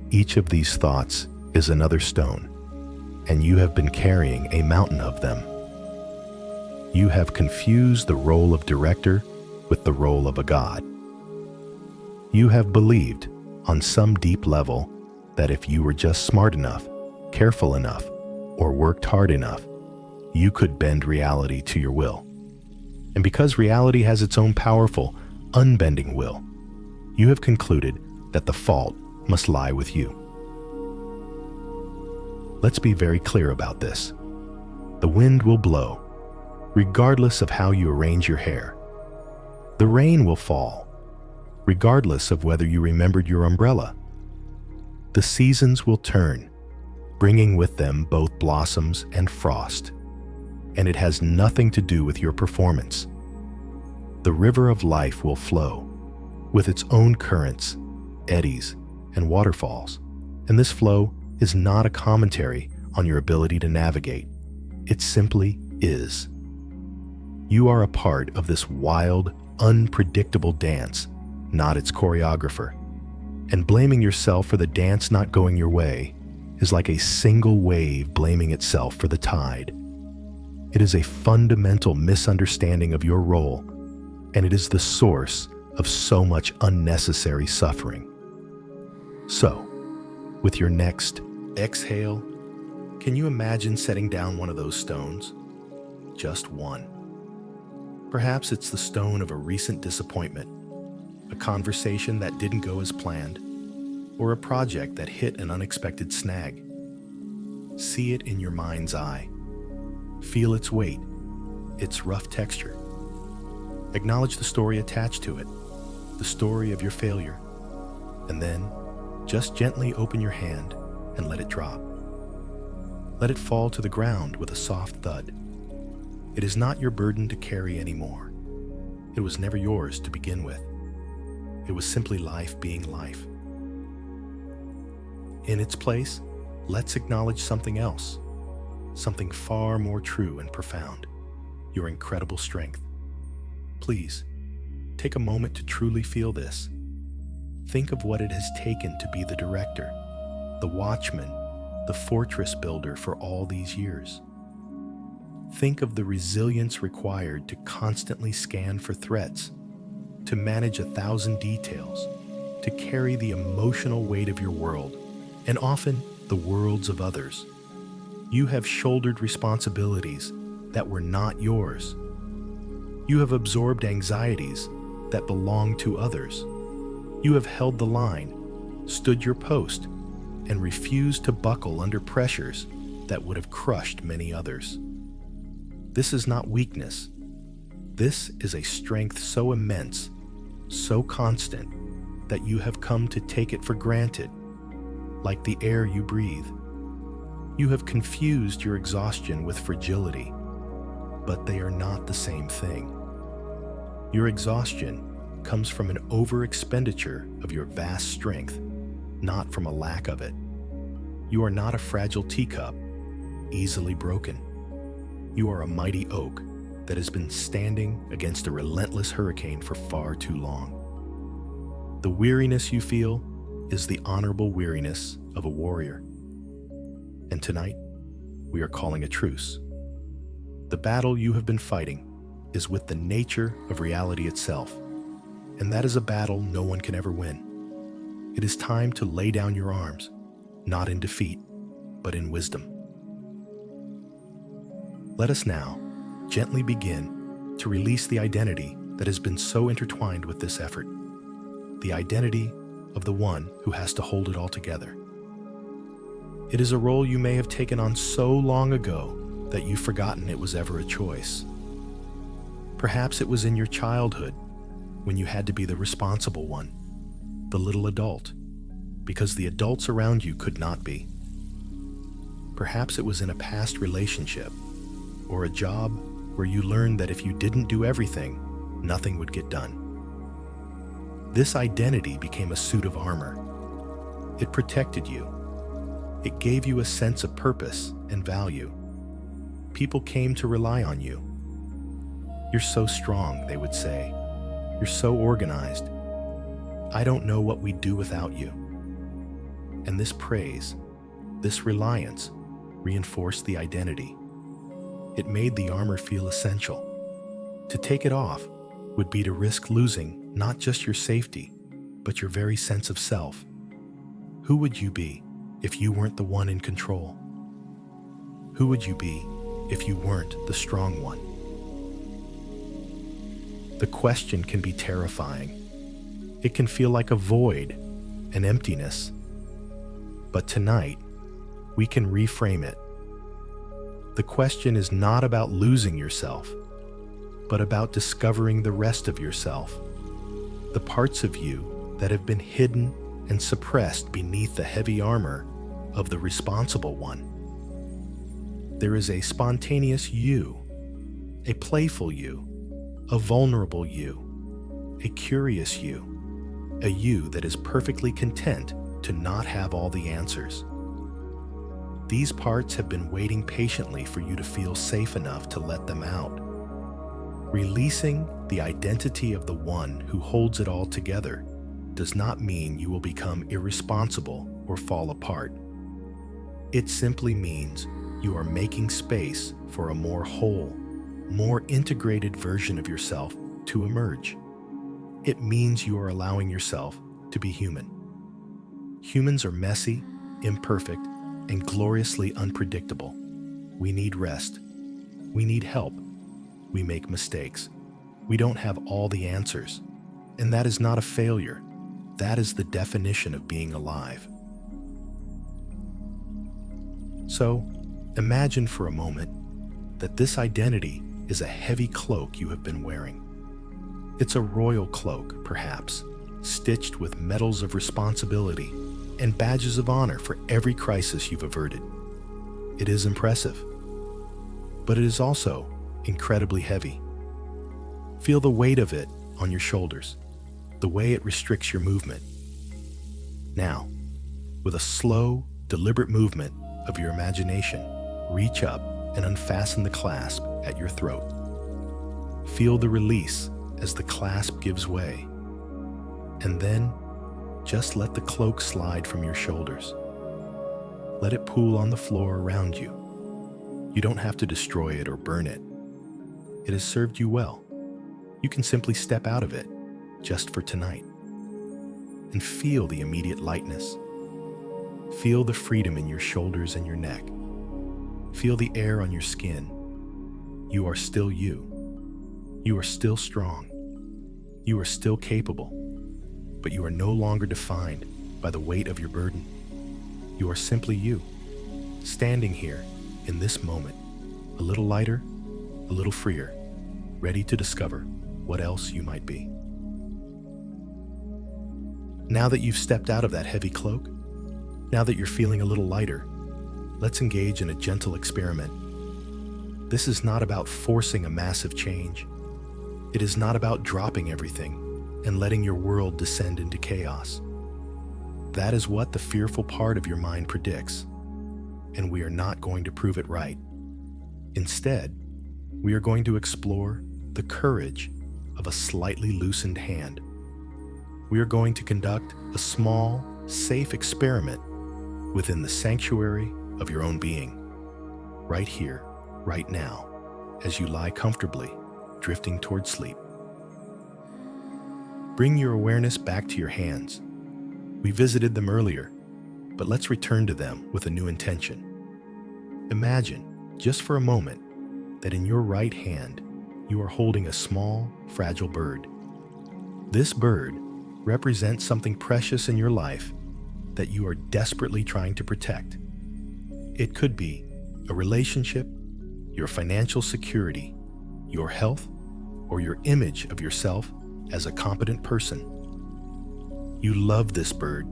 Each of these thoughts is another stone, and you have been carrying a mountain of them. You have confused the role of director with the role of a god. You have believed, on some deep level, that if you were just smart enough, careful enough, or worked hard enough, you could bend reality to your will. And because reality has its own powerful, unbending will, you have concluded that the fault must lie with you. Let's be very clear about this. The wind will blow, regardless of how you arrange your hair. The rain will fall, regardless of whether you remembered your umbrella. The seasons will turn, bringing with them both blossoms and frost, and it has nothing to do with your performance. The river of life will flow, with its own currents, eddies, and waterfalls, and this flow is not a commentary on your ability to navigate. It simply is. You are a part of this wild, unpredictable dance, not its choreographer. And blaming yourself for the dance not going your way is like a single wave blaming itself for the tide. It is a fundamental misunderstanding of your role, and it is the source of so much unnecessary suffering. So, with your next exhale, can you imagine setting down one of those stones? Just one. Perhaps it's the stone of a recent disappointment, a conversation that didn't go as planned, or a project that hit an unexpected snag. See it in your mind's eye. Feel its weight, its rough texture. Acknowledge the story attached to it, the story of your failure, and then just gently open your hand and let it drop. Let it fall to the ground with a soft thud. It is not your burden to carry anymore. It was never yours to begin with. It was simply life being life. In its place, let's acknowledge something else, something far more true and profound, your incredible strength. Please, take a moment to truly feel this. Think of what it has taken to be the director, the watchman, the fortress builder for all these years. Think of the resilience required to constantly scan for threats, to manage 1,000 details, to carry the emotional weight of your world, and often the worlds of others. You have shouldered responsibilities that were not yours. You have absorbed anxieties that belong to others. You have held the line, stood your post, and refused to buckle under pressures that would have crushed many others. This is not weakness. This is a strength so immense, so constant, that you have come to take it for granted, like the air you breathe. You have confused your exhaustion with fragility, but they are not the same thing. Your exhaustion comes from an overexpenditure of your vast strength, not from a lack of it. You are not a fragile teacup, easily broken. You are a mighty oak that has been standing against a relentless hurricane for far too long. The weariness you feel is the honorable weariness of a warrior. And tonight, we are calling a truce. The battle you have been fighting is with the nature of reality itself, and that is a battle no one can ever win. It is time to lay down your arms, not in defeat, but in wisdom. Let us now gently begin to release the identity that has been so intertwined with this effort, the identity of the one who has to hold it all together. It is a role you may have taken on so long ago that you've forgotten it was ever a choice. Perhaps it was in your childhood when you had to be the responsible one, the little adult, because the adults around you could not be. Perhaps it was in a past relationship or a job where you learned that if you didn't do everything, nothing would get done. This identity became a suit of armor. It protected you. It gave you a sense of purpose and value. People came to rely on you. "You're so strong," they would say. "You're so organized. I don't know what we'd do without you." And this praise, this reliance, reinforced the identity. It made the armor feel essential. To take it off would be to risk losing not just your safety, but your very sense of self. Who would you be if you weren't the one in control? Who would you be if you weren't the strong one? The question can be terrifying. It can feel like a void, an emptiness. But tonight, we can reframe it. The question is not about losing yourself, but about discovering the rest of yourself, the parts of you that have been hidden and suppressed beneath the heavy armor of the responsible one. There is a spontaneous you, a playful you, a vulnerable you, a curious you, a you that is perfectly content to not have all the answers. These parts have been waiting patiently for you to feel safe enough to let them out. Releasing the identity of the one who holds it all together does not mean you will become irresponsible or fall apart. It simply means you are making space for a more whole, more integrated version of yourself to emerge. It means you are allowing yourself to be human. Humans are messy, imperfect, and gloriously unpredictable. We need rest. We need help. We make mistakes. We don't have all the answers. And that is not a failure. That is the definition of being alive. So, imagine for a moment that this identity is a heavy cloak you have been wearing. It's a royal cloak, perhaps, stitched with medals of responsibility and badges of honor for every crisis you've averted. It is impressive, but it is also incredibly heavy. Feel the weight of it on your shoulders, the way it restricts your movement. Now, with a slow, deliberate movement of your imagination, reach up and unfasten the clasp at your throat. Feel the release as the clasp gives way, and then just let the cloak slide from your shoulders. Let it pool on the floor around you. You don't have to destroy it or burn it. It has served you well. You can simply step out of it, just for tonight, and feel the immediate lightness. Feel the freedom in your shoulders and your neck. Feel the air on your skin. You are still you. You are still strong. You are still capable, but you are no longer defined by the weight of your burden. You are simply you, standing here in this moment, a little lighter, a little freer, ready to discover what else you might be. Now that you've stepped out of that heavy cloak, now that you're feeling a little lighter, let's engage in a gentle experiment. This is not about forcing a massive change. It is not about dropping everything and letting your world descend into chaos. That is what the fearful part of your mind predicts, and we are not going to prove it right. Instead, we are going to explore the courage of a slightly loosened hand. We are going to conduct a small, safe experiment within the sanctuary of your own being, right here, right now, as you lie comfortably, drifting towards sleep. Bring your awareness back to your hands. We visited them earlier, but let's return to them with a new intention. Imagine, just for a moment, that in your right hand, you are holding a small, fragile bird. This bird represents something precious in your life that you are desperately trying to protect. It could be a relationship, your financial security, your health, or your image of yourself as a competent person. You love this bird,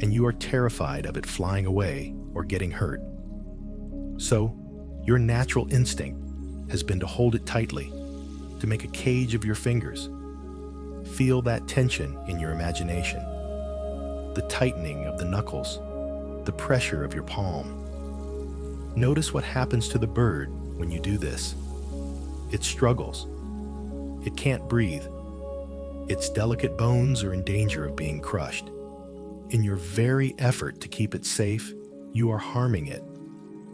and you are terrified of it flying away or getting hurt. So, your natural instinct has been to hold it tightly, to make a cage of your fingers. Feel that tension in your imagination, the tightening of the knuckles, the pressure of your palm. Notice what happens to the bird when you do this. It struggles. It can't breathe. Its delicate bones are in danger of being crushed. In your very effort to keep it safe, you are harming it.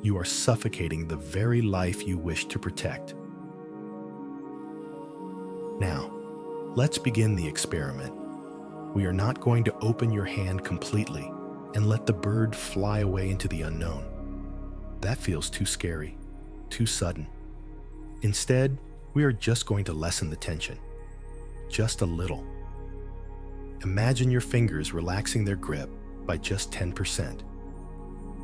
You are suffocating the very life you wish to protect. Now, let's begin the experiment. We are not going to open your hand completely and let the bird fly away into the unknown. That feels too scary, too sudden. Instead, we are just going to lessen the tension, just a little. Imagine your fingers relaxing their grip by just 10%.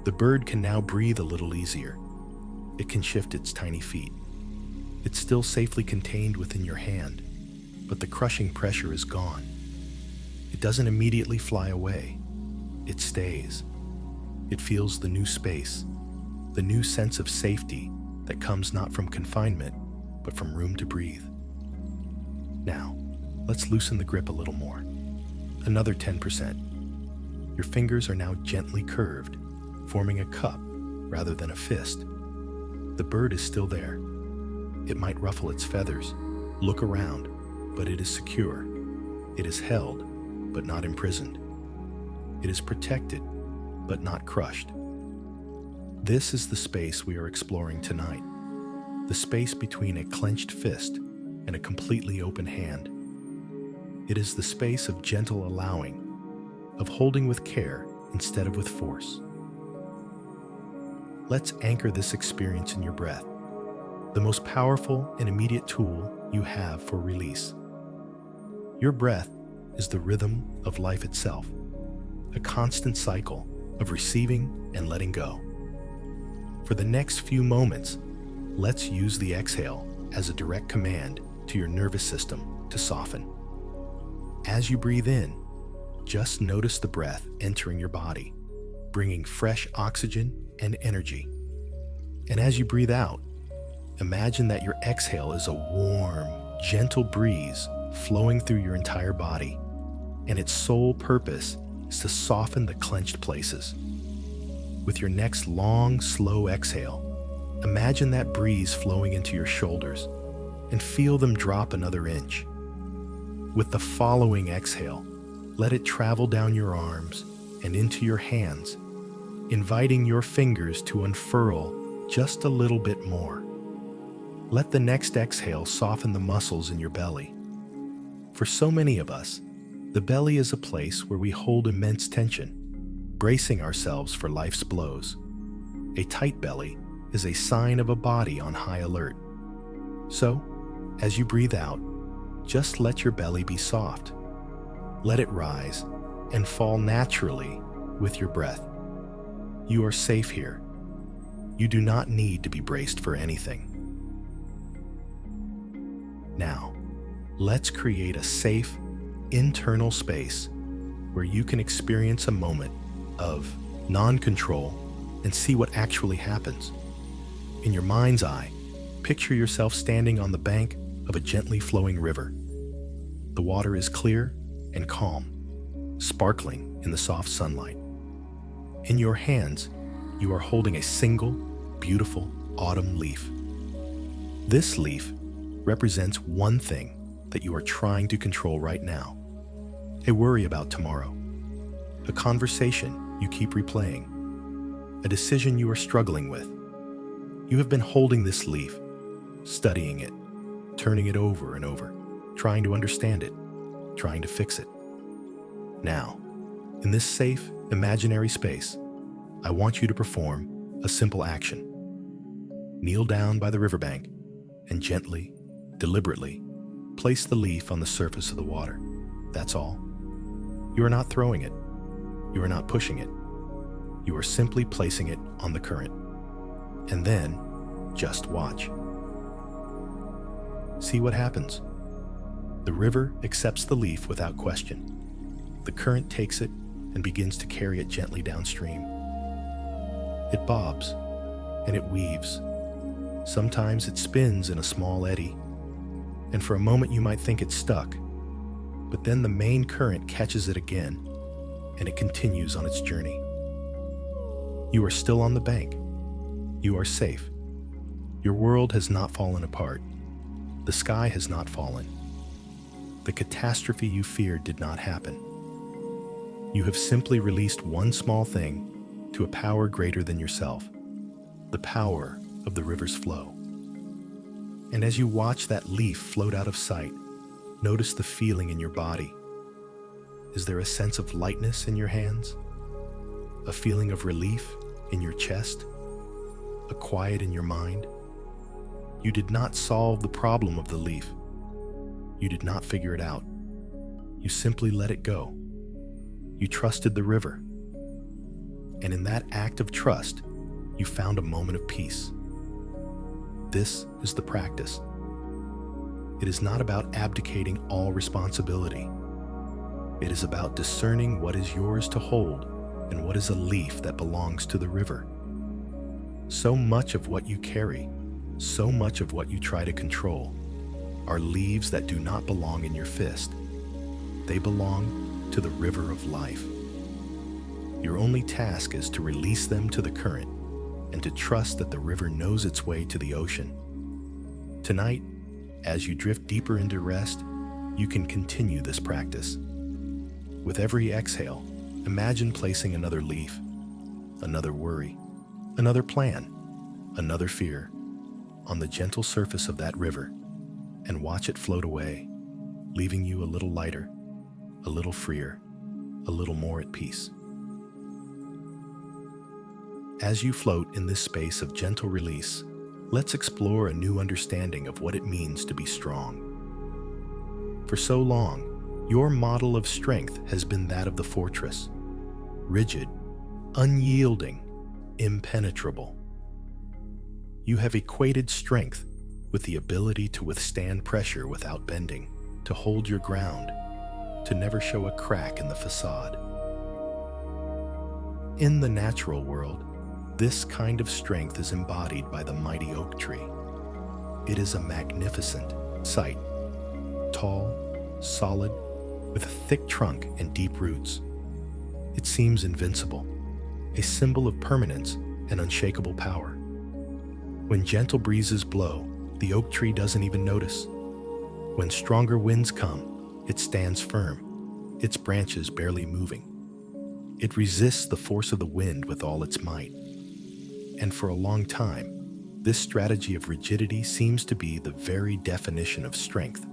The bird can now breathe a little easier. It can shift its tiny feet. It's still safely contained within your hand, but the crushing pressure is gone. It doesn't immediately fly away. It stays. It feels the new space, the new sense of safety that comes not from confinement, but from room to breathe. Now, let's loosen the grip a little more. Another 10%. Your fingers are now gently curved, forming a cup rather than a fist. The bird is still there. It might ruffle its feathers, look around, but it is secure. It is held, but not imprisoned. It is protected, but not crushed. This is the space we are exploring tonight. The space between a clenched fist and a completely open hand. It is the space of gentle allowing, of holding with care instead of with force. Let's anchor this experience in your breath, the most powerful and immediate tool you have for release. Your breath is the rhythm of life itself, a constant cycle of receiving and letting go. For the next few moments, let's use the exhale as a direct command to your nervous system to soften. As you breathe in, just notice the breath entering your body, bringing fresh oxygen and energy. And as you breathe out, imagine that your exhale is a warm, gentle breeze flowing through your entire body, and its sole purpose is to soften the clenched places. With your next long, slow exhale, imagine that breeze flowing into your shoulders and feel them drop another inch. With the following exhale, let it travel down your arms and into your hands, inviting your fingers to unfurl just a little bit more. Let the next exhale soften the muscles in your belly. For so many of us, the belly is a place where we hold immense tension, bracing ourselves for life's blows. A tight belly is a sign of a body on high alert. So, as you breathe out, just let your belly be soft. Let it rise and fall naturally with your breath. You are safe here. You do not need to be braced for anything. Now, let's create a safe, internal space where you can experience a moment of non-control and see what actually happens. In your mind's eye, picture yourself standing on the bank of a gently flowing river. The water is clear and calm, sparkling in the soft sunlight. In your hands, you are holding a single, beautiful autumn leaf. This leaf represents one thing that you are trying to control right now, a worry about tomorrow, a conversation you keep replaying, a decision you are struggling with. You have been holding this leaf, studying it, turning it over and over, trying to understand it, trying to fix it. Now, in this safe, imaginary space, I want you to perform a simple action. Kneel down by the riverbank and gently, deliberately, place the leaf on the surface of the water. That's all. You are not throwing it. You are not pushing it. You are simply placing it on the current. And then, just watch. See what happens. The river accepts the leaf without question. The current takes it and begins to carry it gently downstream. It bobs and it weaves. Sometimes it spins in a small eddy, and for a moment you might think it's stuck, but then the main current catches it again, and it continues on its journey. You are still on the bank. You are safe. Your world has not fallen apart. The sky has not fallen. The catastrophe you feared did not happen. You have simply released one small thing to a power greater than yourself, the power of the river's flow. And as you watch that leaf float out of sight, notice the feeling in your body. Is there a sense of lightness in your hands? A feeling of relief in your chest? A quiet in your mind? You did not solve the problem of the leaf. You did not figure it out. You simply let it go. You trusted the river. And in that act of trust, you found a moment of peace. This is the practice. It is not about abdicating all responsibility. It is about discerning what is yours to hold and what is a leaf that belongs to the river. So much of what you carry, so much of what you try to control, are leaves that do not belong in your fist. They belong to the river of life. Your only task is to release them to the current and to trust that the river knows its way to the ocean. Tonight, as you drift deeper into rest, you can continue this practice. With every exhale, imagine placing another leaf, another worry, another plan, another fear on the gentle surface of that river, and watch it float away, leaving you a little lighter, a little freer, a little more at peace. As you float in this space of gentle release, let's explore a new understanding of what it means to be strong. For so long, your model of strength has been that of the fortress, rigid, unyielding, impenetrable. You have equated strength with the ability to withstand pressure without bending, to hold your ground, to never show a crack in the facade. In the natural world, this kind of strength is embodied by the mighty oak tree. It is a magnificent sight, tall, solid, with a thick trunk and deep roots. It seems invincible, a symbol of permanence and unshakable power. When gentle breezes blow, the oak tree doesn't even notice. When stronger winds come, it stands firm, its branches barely moving. It resists the force of the wind with all its might. And for a long time, this strategy of rigidity seems to be the very definition of strength.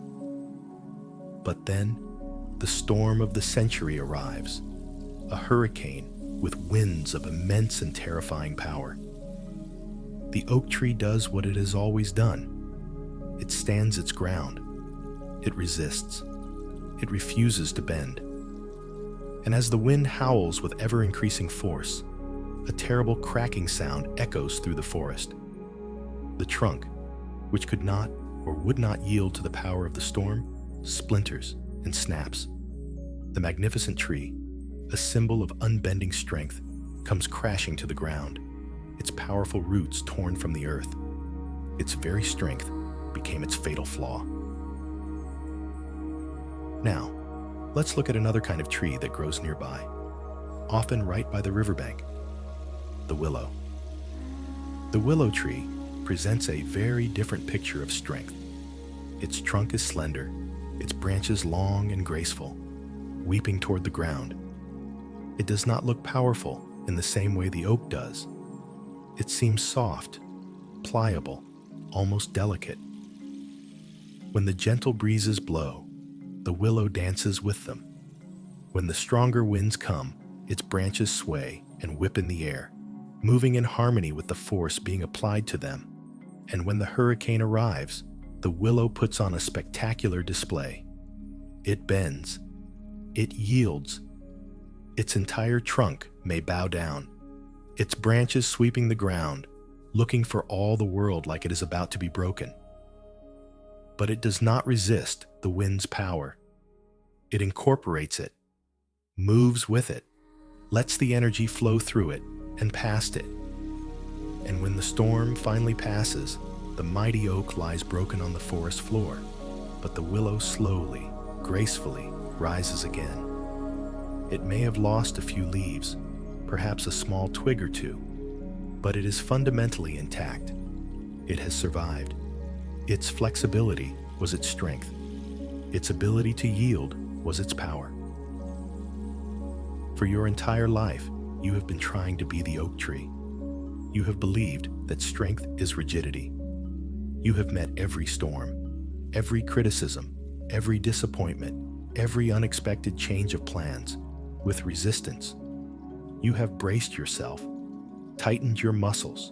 But then, the storm of the century arrives, a hurricane with winds of immense and terrifying power. The oak tree does what it has always done. It stands its ground. It resists. It refuses to bend. And as the wind howls with ever-increasing force, a terrible cracking sound echoes through the forest. The trunk, which could not or would not yield to the power of the storm, splinters and snaps. The magnificent tree, a symbol of unbending strength, comes crashing to the ground, its powerful roots torn from the earth. Its very strength became its fatal flaw. Now, let's look at another kind of tree that grows nearby, often right by the riverbank. The willow. The willow tree presents a very different picture of strength. Its trunk is slender, its branches long and graceful, weeping toward the ground. It does not look powerful in the same way the oak does. It seems soft, pliable, almost delicate. When the gentle breezes blow, the willow dances with them. When the stronger winds come, its branches sway and whip in the air, moving in harmony with the force being applied to them. And when the hurricane arrives, the willow puts on a spectacular display. It bends. It yields. Its entire trunk may bow down, its branches sweeping the ground, looking for all the world like it is about to be broken. But it does not resist the wind's power. It incorporates it, moves with it, lets the energy flow through it and past it. And when the storm finally passes, the mighty oak lies broken on the forest floor, but the willow slowly, gracefully rises again. It may have lost a few leaves, perhaps a small twig or two, but it is fundamentally intact. It has survived. Its flexibility was its strength. Its ability to yield was its power. For your entire life, you have been trying to be the oak tree. You have believed that strength is rigidity. You have met every storm, every criticism, every disappointment, every unexpected change of plans with resistance. You have braced yourself, tightened your muscles,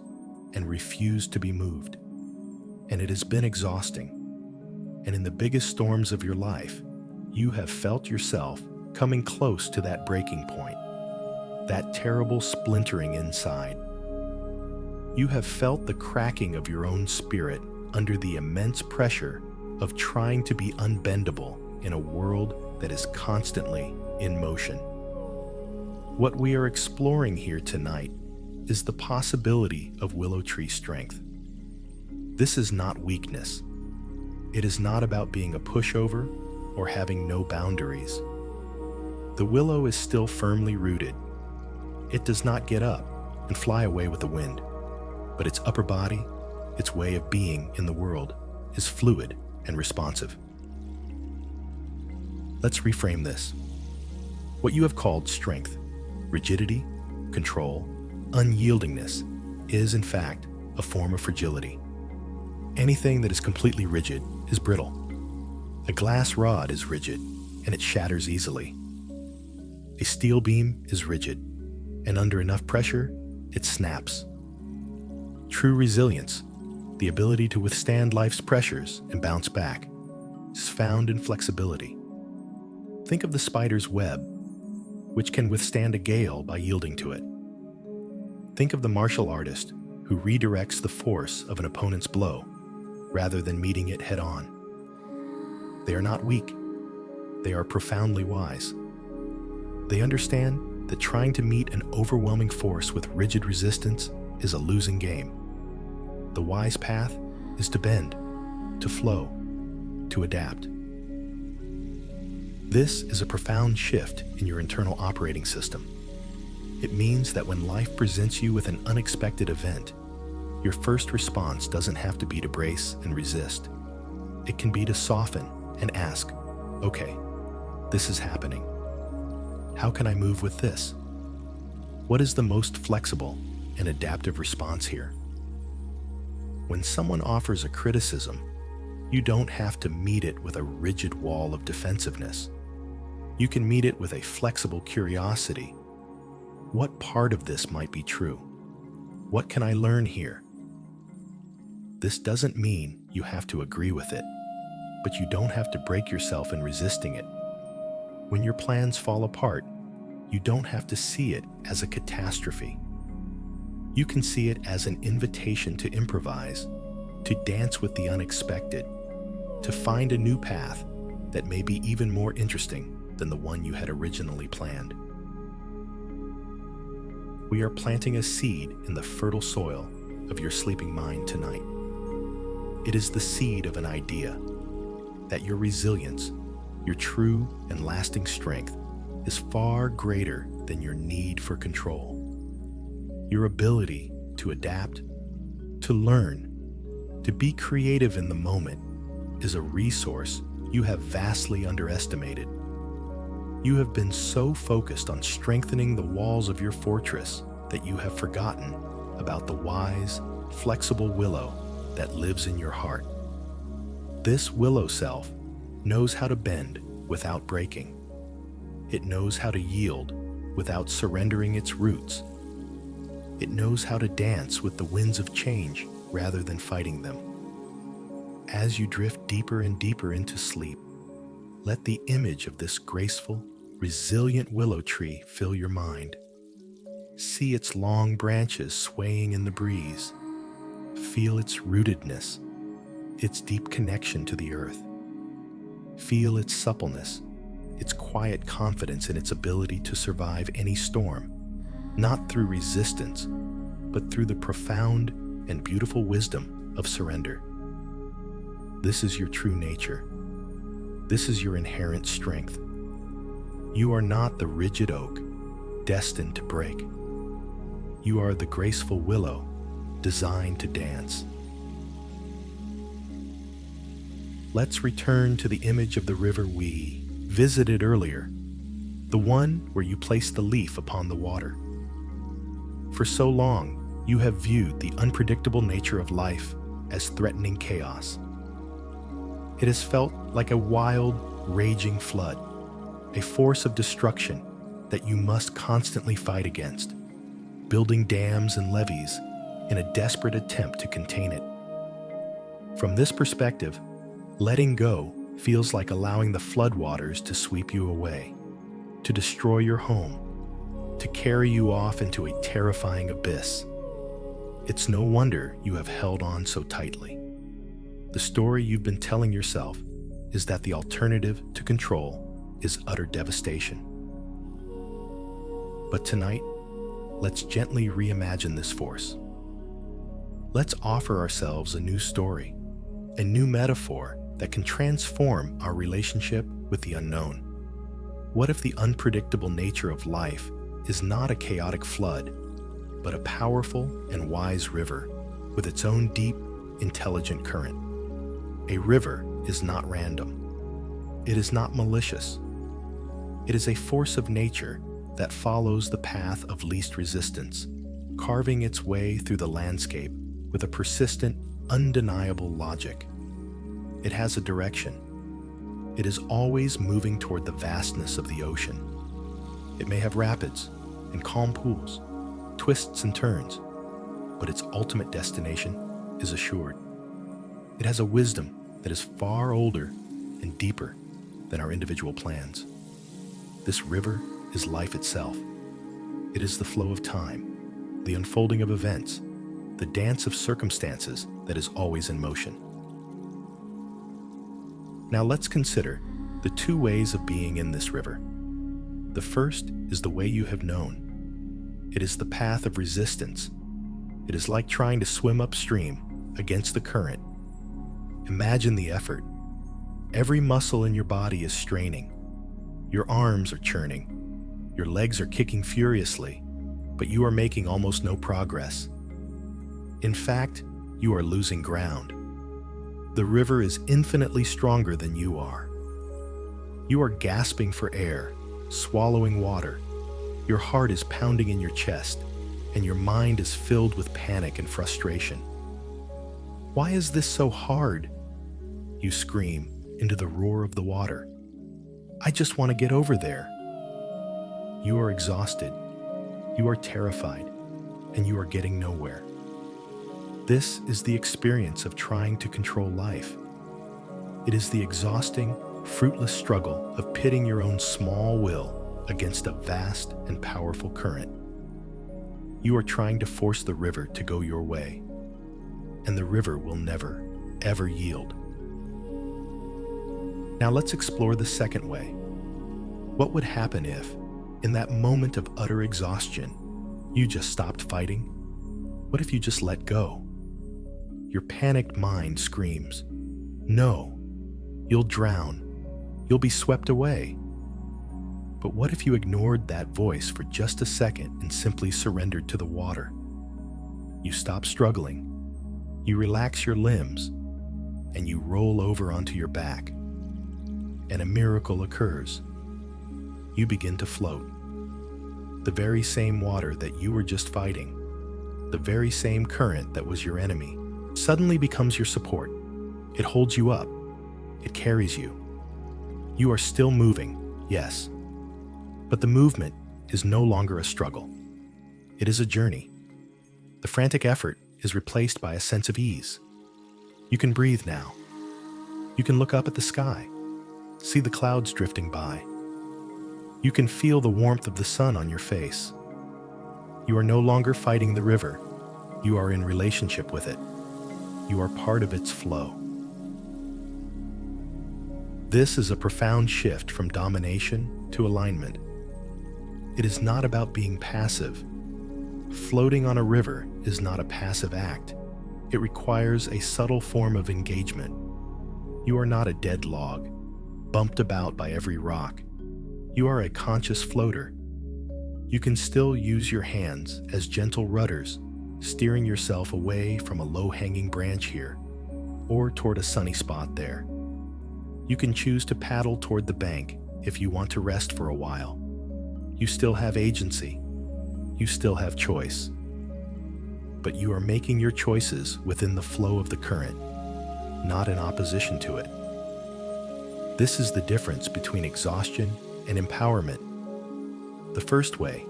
and refused to be moved. And it has been exhausting. And in the biggest storms of your life, you have felt yourself coming close to that breaking point, that terrible splintering inside. You have felt the cracking of your own spirit under the immense pressure of trying to be unbendable in a world that is constantly in motion. What we are exploring here tonight is the possibility of willow tree strength. This is not weakness. It is not about being a pushover or having no boundaries. The willow is still firmly rooted. It does not get up and fly away with the wind, but its upper body, its way of being in the world, is fluid and responsive. Let's reframe this. What you have called strength, rigidity, control, unyieldingness is, in fact, a form of fragility. Anything that is completely rigid is brittle. A glass rod is rigid, and it shatters easily. A steel beam is rigid, and under enough pressure, it snaps. True resilience, the ability to withstand life's pressures and bounce back, is found in flexibility. Think of the spider's web, which can withstand a gale by yielding to it. Think of the martial artist who redirects the force of an opponent's blow rather than meeting it head-on. They are not weak. They are profoundly wise. They understand that trying to meet an overwhelming force with rigid resistance is a losing game. The wise path is to bend, to flow, to adapt. This is a profound shift in your internal operating system. It means that when life presents you with an unexpected event, your first response doesn't have to be to brace and resist. It can be to soften and ask, okay, this is happening. How can I move with this? What is the most flexible and adaptive response here? When someone offers a criticism, you don't have to meet it with a rigid wall of defensiveness. You can meet it with a flexible curiosity. What part of this might be true? What can I learn here? This doesn't mean you have to agree with it, but you don't have to break yourself in resisting it. When your plans fall apart, you don't have to see it as a catastrophe. You can see it as an invitation to improvise, to dance with the unexpected, to find a new path that may be even more interesting than the one you had originally planned. We are planting a seed in the fertile soil of your sleeping mind tonight. It is the seed of an idea that your resilience, your true and lasting strength, is far greater than your need for control. Your ability to adapt, to learn, to be creative in the moment is a resource you have vastly underestimated. You have been so focused on strengthening the walls of your fortress that you have forgotten about the wise, flexible willow that lives in your heart. This willow self knows how to bend without breaking. It knows how to yield without surrendering its roots. It knows how to dance with the winds of change rather than fighting them. As you drift deeper and deeper into sleep, let the image of this graceful, resilient willow tree fill your mind. See its long branches swaying in the breeze. Feel its rootedness. its deep connection to the earth. Feel its suppleness, its quiet confidence in its ability to survive any storm, not through resistance, but through the profound and beautiful wisdom of surrender. This is your true nature. This is your inherent strength. You are not the rigid oak, destined to break. You are the graceful willow, designed to dance. Let's return to the image of the river we visited earlier, the one where you placed the leaf upon the water. For so long, you have viewed the unpredictable nature of life as threatening chaos. It has felt like a wild, raging flood, a force of destruction that you must constantly fight against, building dams and levees in a desperate attempt to contain it. From this perspective, letting go feels like allowing the floodwaters to sweep you away, to destroy your home, to carry you off into a terrifying abyss. It's no wonder you have held on so tightly. The story you've been telling yourself is that the alternative to control is utter devastation. But tonight, let's gently reimagine this force. Let's offer ourselves a new story, a new metaphor that can transform our relationship with the unknown. What if the unpredictable nature of life is not a chaotic flood, but a powerful and wise river with its own deep, intelligent current? A river is not random. It is not malicious. It is a force of nature that follows the path of least resistance, carving its way through the landscape with a persistent, undeniable logic. It has a direction. It is always moving toward the vastness of the ocean. It may have rapids and calm pools, twists and turns, but its ultimate destination is assured. It has a wisdom that is far older and deeper than our individual plans. This river is life itself. It is the flow of time, the unfolding of events, the dance of circumstances that is always in motion. Now let's consider the two ways of being in this river. The first is the way you have known. It is the path of resistance. It is like trying to swim upstream against the current. Imagine the effort. Every muscle in your body is straining. Your arms are churning. Your legs are kicking furiously, but you are making almost no progress. In fact, you are losing ground. The river is infinitely stronger than you are. You are gasping for air, swallowing water. Your heart is pounding in your chest, and your mind is filled with panic and frustration. Why is this so hard? You scream into the roar of the water. I just want to get over there. You are exhausted. You are terrified, and you are getting nowhere. This is the experience of trying to control life. It is the exhausting, fruitless struggle of pitting your own small will against a vast and powerful current. You are trying to force the river to go your way, and the river will never, ever yield. Now let's explore the second way. What would happen if, in that moment of utter exhaustion, you just stopped fighting? What if you just let go? Your panicked mind screams, "No, you'll drown. You'll be swept away." But what if you ignored that voice for just a second and simply surrendered to the water? You stop struggling, you relax your limbs, and you roll over onto your back. And a miracle occurs. You begin to float. The very same water that you were just fighting, the very same current that was your enemy, suddenly becomes your support. It holds you up. It carries you. You are still moving, yes, but the movement is no longer a struggle. It is a journey. The frantic effort is replaced by a sense of ease. You can breathe now. You can look up at the sky, see the clouds drifting by. You can feel the warmth of the sun on your face. You are no longer fighting the river. You are in relationship with it. You are part of its flow. This is a profound shift from domination to alignment. It is not about being passive. Floating on a river is not a passive act. It requires a subtle form of engagement. You are not a dead log, bumped about by every rock. You are a conscious floater. You can still use your hands as gentle rudders, steering yourself away from a low-hanging branch here, or toward a sunny spot there. You can choose to paddle toward the bank if you want to rest for a while. You still have agency. You still have choice. But you are making your choices within the flow of the current, not in opposition to it. This is the difference between exhaustion and empowerment. The first way,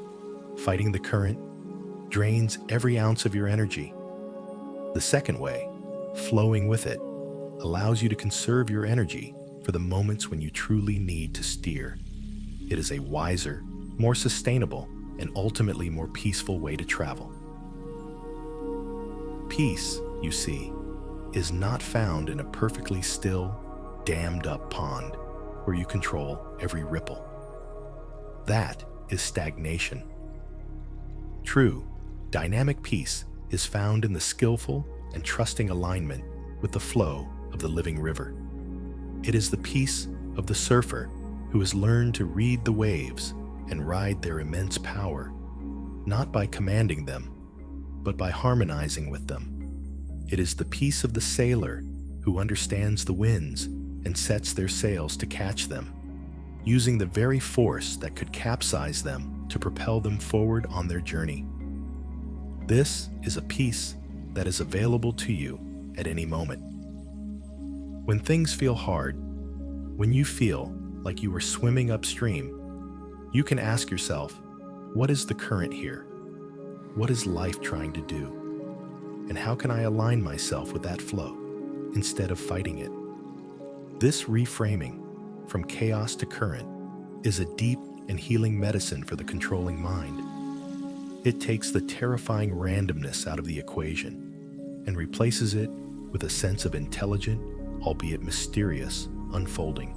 fighting the current, drains every ounce of your energy. The second way, flowing with it, allows you to conserve your energy for the moments when you truly need to steer. It is a wiser, more sustainable, and ultimately more peaceful way to travel. Peace, you see, is not found in a perfectly still, dammed-up pond where you control every ripple. That is stagnation. True, dynamic peace is found in the skillful and trusting alignment with the flow of the living river. It is the peace of the surfer who has learned to read the waves and ride their immense power, not by commanding them, but by harmonizing with them. It is the peace of the sailor who understands the winds and sets their sails to catch them, using the very force that could capsize them to propel them forward on their journey. This is a peace that is available to you at any moment. When things feel hard, when you feel like you are swimming upstream, you can ask yourself, what is the current here? What is life trying to do? And how can I align myself with that flow instead of fighting it? This reframing from chaos to current is a deep and healing medicine for the controlling mind. It takes the terrifying randomness out of the equation and replaces it with a sense of intelligent, albeit mysterious, unfolding.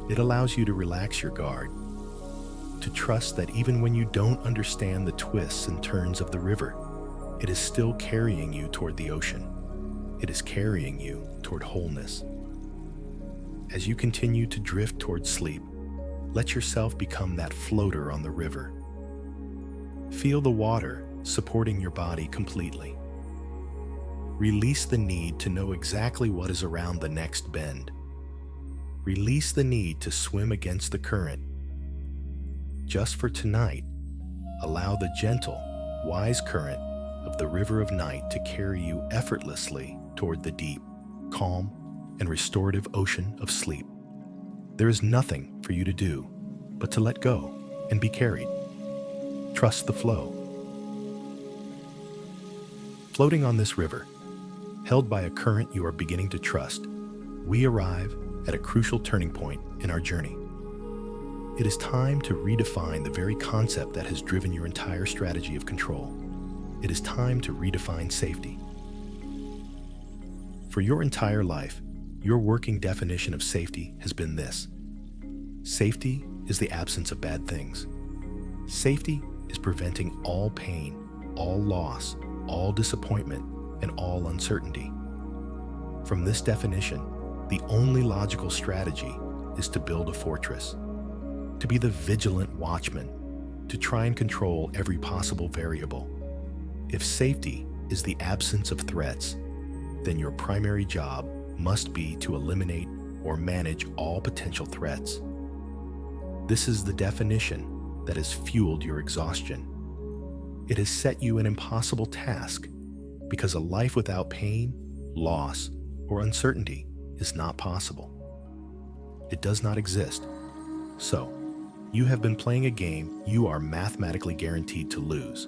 It allows you to relax your guard, to trust that even when you don't understand the twists and turns of the river, it is still carrying you toward the ocean. It is carrying you toward wholeness. As you continue to drift toward sleep, let yourself become that floater on the river. Feel the water supporting your body completely. Release the need to know exactly what is around the next bend. Release the need to swim against the current. Just for tonight, allow the gentle, wise current of the river of night to carry you effortlessly toward the deep, calm, and restorative ocean of sleep. There is nothing for you to do but to let go and be carried. Trust the flow. Floating on this river, held by a current you are beginning to trust, we arrive at a crucial turning point in our journey. It is time to redefine the very concept that has driven your entire strategy of control. It is time to redefine safety. For your entire life, your working definition of safety has been this. Safety is the absence of bad things. Safety is preventing all pain, all loss, all disappointment, and all uncertainty. From this definition, the only logical strategy is to build a fortress, to be the vigilant watchman, to try and control every possible variable. If safety is the absence of threats, then your primary job must be to eliminate or manage all potential threats. This is the definition that has fueled your exhaustion. It has set you an impossible task because a life without pain, loss, or uncertainty is not possible. It does not exist. So, you have been playing a game you are mathematically guaranteed to lose,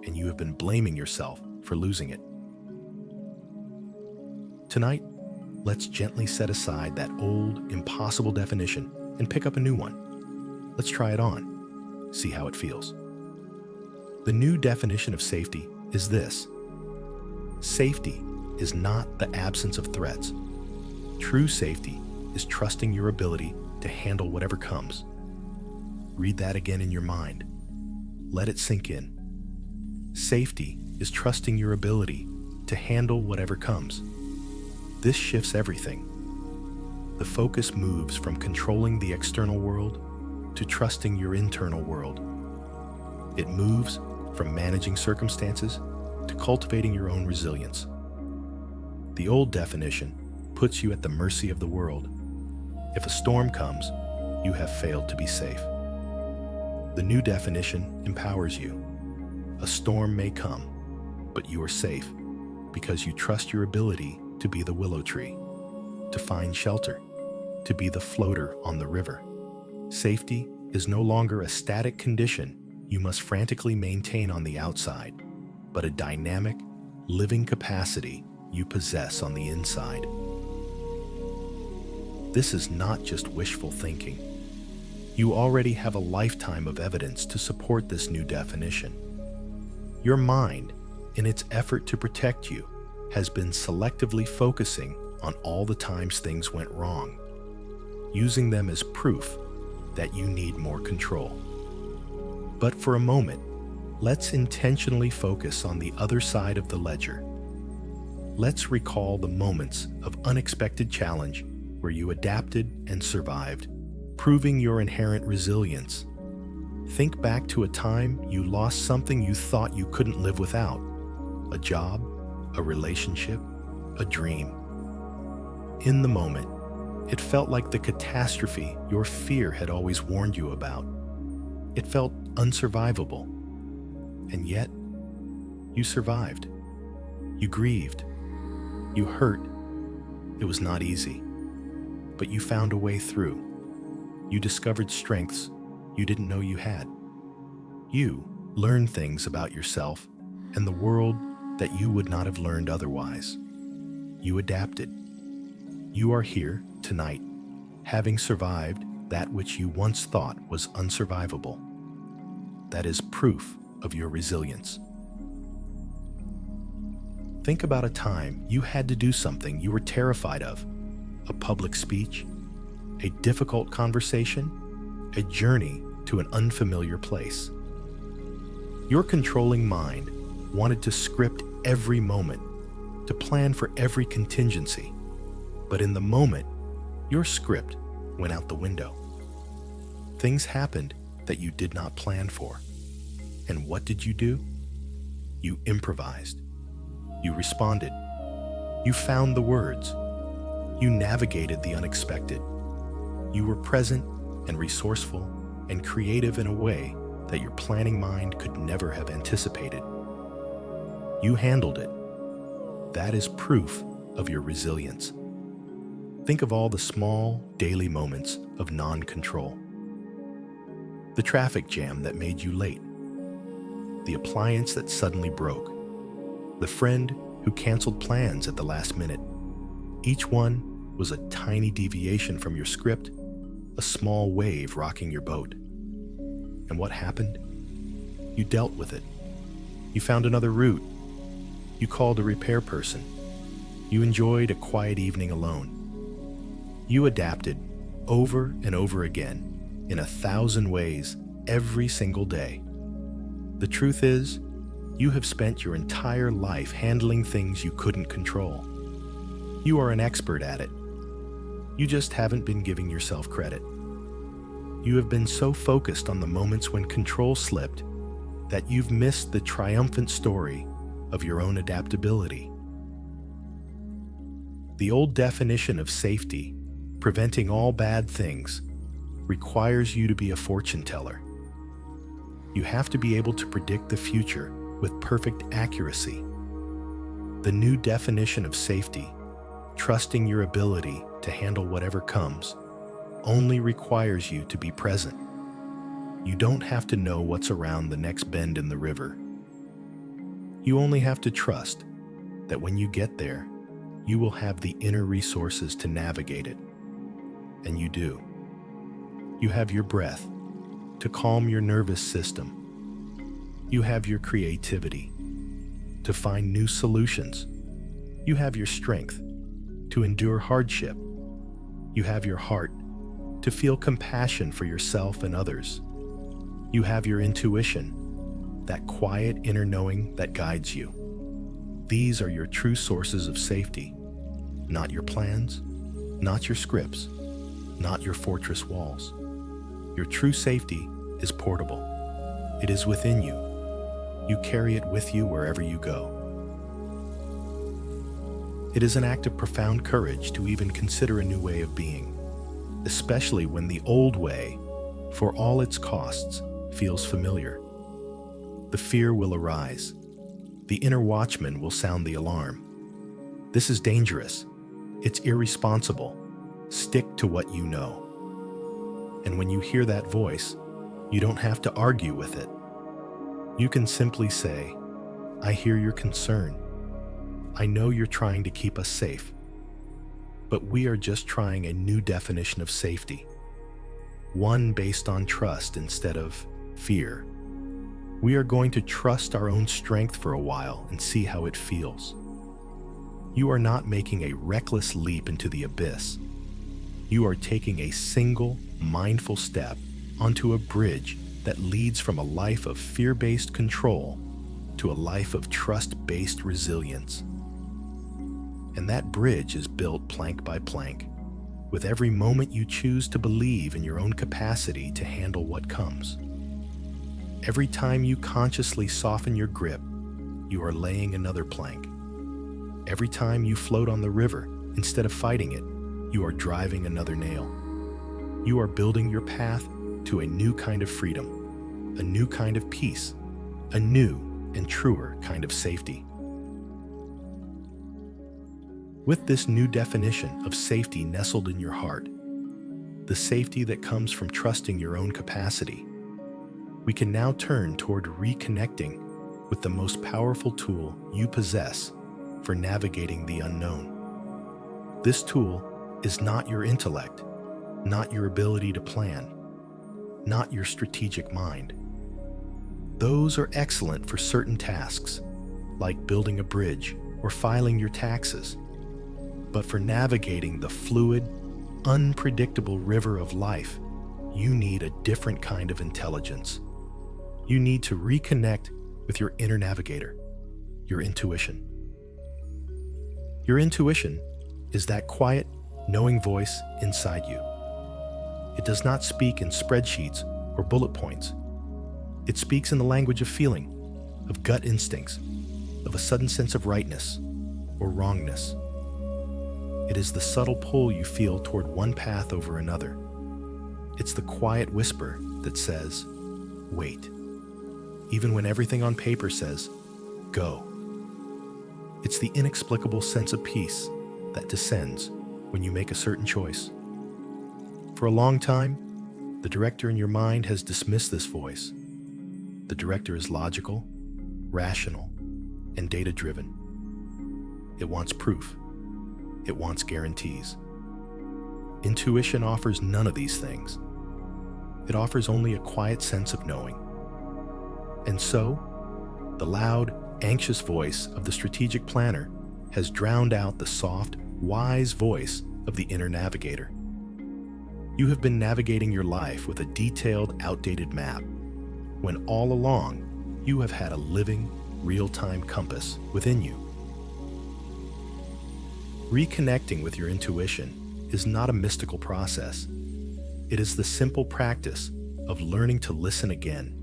and you have been blaming yourself for losing it. Tonight, let's gently set aside that old, impossible definition and pick up a new one. Let's try it on, see how it feels. The new definition of safety is this. Safety is not the absence of threats. True safety is trusting your ability to handle whatever comes. Read that again in your mind. Let it sink in. Safety is trusting your ability to handle whatever comes. This shifts everything. The focus moves from controlling the external world to trusting your internal world. It moves from managing circumstances to cultivating your own resilience. The old definition puts you at the mercy of the world. If a storm comes, you have failed to be safe. The new definition empowers you. A storm may come, but you are safe because you trust your ability to be the willow tree, to find shelter, to be the floater on the river. Safety is no longer a static condition you must frantically maintain on the outside, but a dynamic, living capacity you possess on the inside. This is not just wishful thinking. You already have a lifetime of evidence to support this new definition. Your mind, in its effort to protect you, has been selectively focusing on all the times things went wrong, using them as proof that you need more control. But for a moment, let's intentionally focus on the other side of the ledger. Let's recall the moments of unexpected challenge where you adapted and survived, proving your inherent resilience. Think back to a time you lost something you thought you couldn't live without: a job, a relationship, a dream. In the moment, it felt like the catastrophe your fear had always warned you about. It felt unsurvivable. And yet, you survived. You grieved. You hurt. It was not easy. But you found a way through. You discovered strengths you didn't know you had. You learned things about yourself and the world that you would not have learned otherwise. You adapted. You are here tonight, having survived that which you once thought was unsurvivable. That is proof of your resilience. Think about a time you had to do something you were terrified of: a public speech, a difficult conversation, a journey to an unfamiliar place. Your controlling mind wanted to script every moment, to plan for every contingency. But in the moment, your script went out the window. Things happened that you did not plan for. And what did you do? You improvised. You responded. You found the words. You navigated the unexpected. You were present and resourceful and creative in a way that your planning mind could never have anticipated. You handled it. That is proof of your resilience. Think of all the small, daily moments of non-control. The traffic jam that made you late. The appliance that suddenly broke. The friend who canceled plans at the last minute. Each one was a tiny deviation from your script, a small wave rocking your boat. And what happened? You dealt with it. You found another route. You called a repair person. You enjoyed a quiet evening alone. You adapted over and over again in 1,000 ways every single day. The truth is, you have spent your entire life handling things you couldn't control. You are an expert at it. You just haven't been giving yourself credit. You have been so focused on the moments when control slipped that you've missed the triumphant story of your own adaptability. The old definition of safety, preventing all bad things, requires you to be a fortune teller. You have to be able to predict the future with perfect accuracy. The new definition of safety, trusting your ability to handle whatever comes, only requires you to be present. You don't have to know what's around the next bend in the river. You only have to trust that when you get there, you will have the inner resources to navigate it. And you do. You have your breath to calm your nervous system. You have your creativity to find new solutions. You have your strength to endure hardship. You have your heart to feel compassion for yourself and others. You have your intuition, that quiet inner knowing that guides you. These are your true sources of safety, not your plans, not your scripts, not your fortress walls. Your true safety is portable. It is within you. You carry it with you wherever you go. It is an act of profound courage to even consider a new way of being, especially when the old way, for all its costs, feels familiar. The fear will arise. The inner watchman will sound the alarm. This is dangerous. It's irresponsible. Stick to what you know. And when you hear that voice, you don't have to argue with it. You can simply say, I hear your concern. I know you're trying to keep us safe. But we are just trying a new definition of safety. One based on trust instead of fear. We are going to trust our own strength for a while and see how it feels. You are not making a reckless leap into the abyss. You are taking a single, mindful step onto a bridge that leads from a life of fear-based control to a life of trust-based resilience. And that bridge is built plank by plank, with every moment you choose to believe in your own capacity to handle what comes. Every time you consciously soften your grip, you are laying another plank. Every time you float on the river, instead of fighting it, you are driving another nail. You are building your path to a new kind of freedom, a new kind of peace, a new and truer kind of safety. With this new definition of safety nestled in your heart, the safety that comes from trusting your own capacity, we can now turn toward reconnecting with the most powerful tool you possess for navigating the unknown. This tool is not your intellect, not your ability to plan, not your strategic mind. Those are excellent for certain tasks, like building a bridge or filing your taxes. But for navigating the fluid, unpredictable river of life, you need a different kind of intelligence. You need to reconnect with your inner navigator, your intuition. Your intuition is that quiet, knowing voice inside you. It does not speak in spreadsheets or bullet points. It speaks in the language of feeling, of gut instincts, of a sudden sense of rightness or wrongness. It is the subtle pull you feel toward one path over another. It's the quiet whisper that says, wait, even when everything on paper says, go. It's the inexplicable sense of peace that descends when you make a certain choice. For a long time, the director in your mind has dismissed this voice. The director is logical, rational, and data-driven. It wants proof. It wants guarantees. Intuition offers none of these things. It offers only a quiet sense of knowing. And so, the loud, anxious voice of the strategic planner has drowned out the soft, wise voice of the inner navigator. You have been navigating your life with a detailed, outdated map, when all along you have had a living, real-time compass within you. Reconnecting with your intuition is not a mystical process. It is the simple practice of learning to listen again.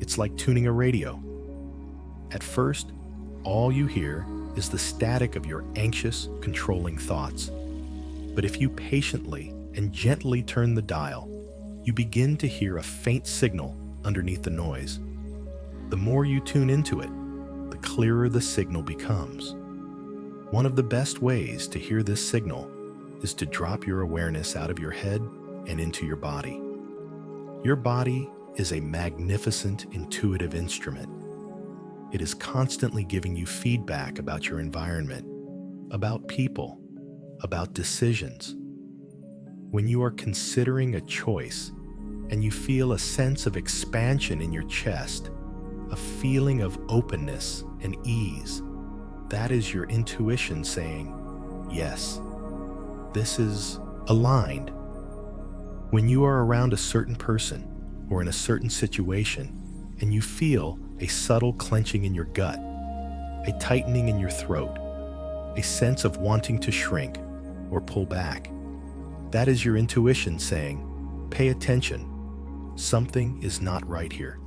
It's like tuning a radio. At first, all you hear is the static of your anxious, controlling thoughts. But if you patiently and gently turn the dial, you begin to hear a faint signal underneath the noise. The more you tune into it, the clearer the signal becomes. One of the best ways to hear this signal is to drop your awareness out of your head and into your body. Your body is a magnificent intuitive instrument. It is constantly giving you feedback about your environment, about people, about decisions. When you are considering a choice and you feel a sense of expansion in your chest, a feeling of openness and ease, that is your intuition saying, yes, this is aligned. When you are around a certain person or in a certain situation and you feel a subtle clenching in your gut, a tightening in your throat, a sense of wanting to shrink or pull back, that is your intuition saying, "Pay attention. Something is not right here."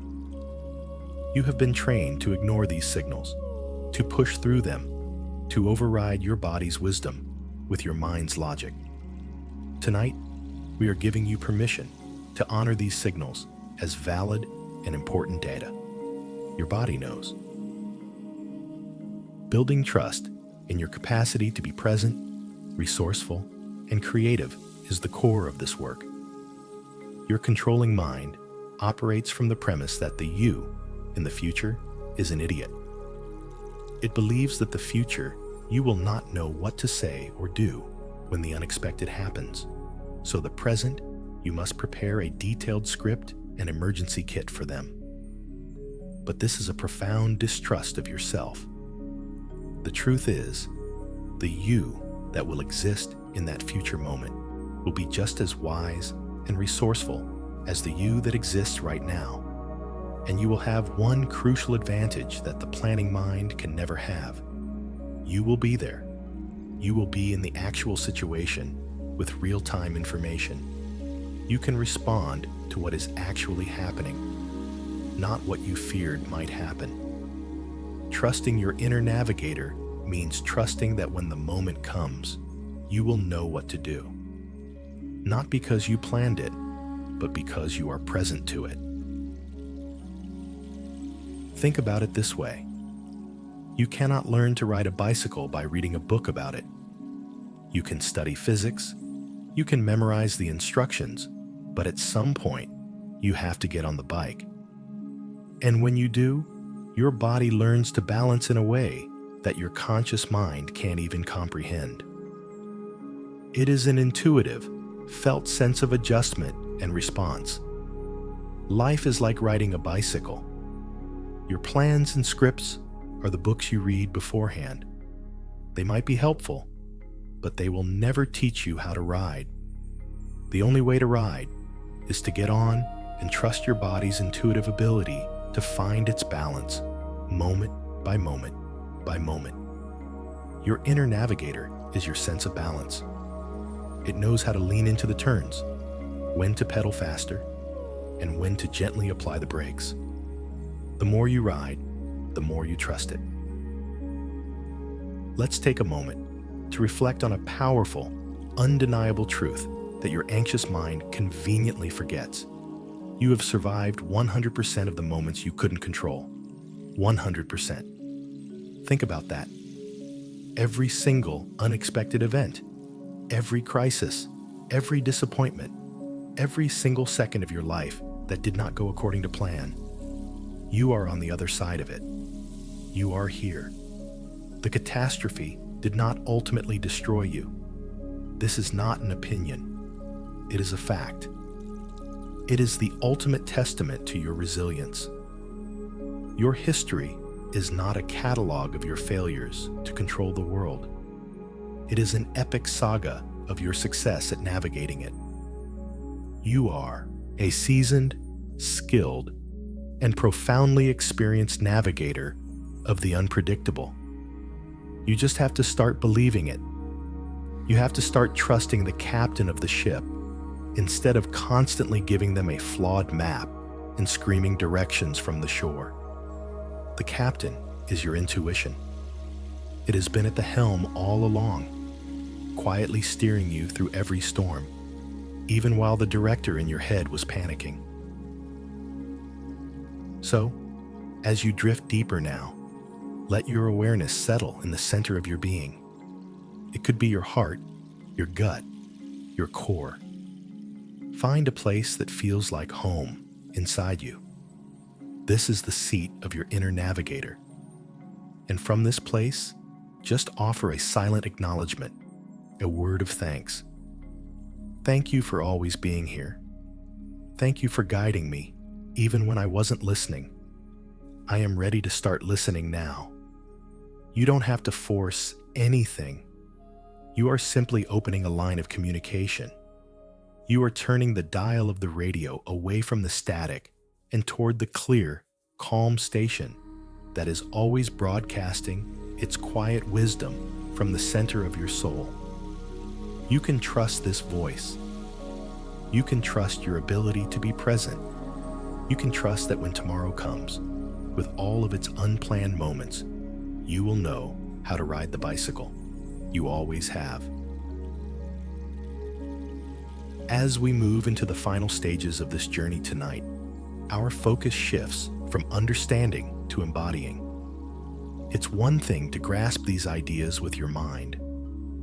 You have been trained to ignore these signals, to push through them, to override your body's wisdom with your mind's logic. Tonight, we are giving you permission to honor these signals as valid and important data. Your body knows. Building trust in your capacity to be present, resourceful, and creative is the core of this work. Your controlling mind operates from the premise that the you in the future is an idiot. It believes that the future you will not know what to say or do when the unexpected happens. So the present, you must prepare a detailed script and emergency kit for them. But this is a profound distrust of yourself. The truth is, the you that will exist in that future moment will be just as wise and resourceful as the you that exists right now. And you will have one crucial advantage that the planning mind can never have. You will be there. You will be in the actual situation with real-time information. You can respond to what is actually happening, not what you feared might happen. Trusting your inner navigator means trusting that when the moment comes, you will know what to do. Not because you planned it, but because you are present to it. Think about it this way. You cannot learn to ride a bicycle by reading a book about it. You can study physics, you can memorize the instructions, but at some point, you have to get on the bike. And when you do, your body learns to balance in a way that your conscious mind can't even comprehend. It is an intuitive, felt sense of adjustment and response. Life is like riding a bicycle. Your plans and scripts are the books you read beforehand. They might be helpful, but they will never teach you how to ride. The only way to ride is to get on and trust your body's intuitive ability to find its balance, moment by moment by moment. Your inner navigator is your sense of balance. It knows how to lean into the turns, when to pedal faster, and when to gently apply the brakes. The more you ride, the more you trust it. Let's take a moment to reflect on a powerful, undeniable truth that your anxious mind conveniently forgets. You have survived 100% of the moments you couldn't control. 100%. Think about that. Every single unexpected event, every crisis, every disappointment, every single second of your life that did not go according to plan. You are on the other side of it. You are here. The catastrophe did not ultimately destroy you. This is not an opinion. It is a fact. It is the ultimate testament to your resilience. Your history is not a catalog of your failures to control the world. It is an epic saga of your success at navigating it. You are a seasoned, skilled, and profoundly experienced navigator of the unpredictable. You just have to start believing it. You have to start trusting the captain of the ship instead of constantly giving them a flawed map and screaming directions from the shore. The captain is your intuition. It has been at the helm all along, quietly steering you through every storm, even while the director in your head was panicking. So, as you drift deeper now, let your awareness settle in the center of your being. It could be your heart, your gut, your core. Find a place that feels like home inside you. This is the seat of your inner navigator. And from this place, just offer a silent acknowledgement, a word of thanks. Thank you for always being here. Thank you for guiding me, even when I wasn't listening. I am ready to start listening now. You don't have to force anything. You are simply opening a line of communication. You are turning the dial of the radio away from the static and toward the clear, calm station that is always broadcasting its quiet wisdom from the center of your soul. You can trust this voice. You can trust your ability to be present. You can trust that when tomorrow comes, with all of its unplanned moments, you will know how to ride the bicycle. You always have. As we move into the final stages of this journey tonight, our focus shifts from understanding to embodying. It's one thing to grasp these ideas with your mind.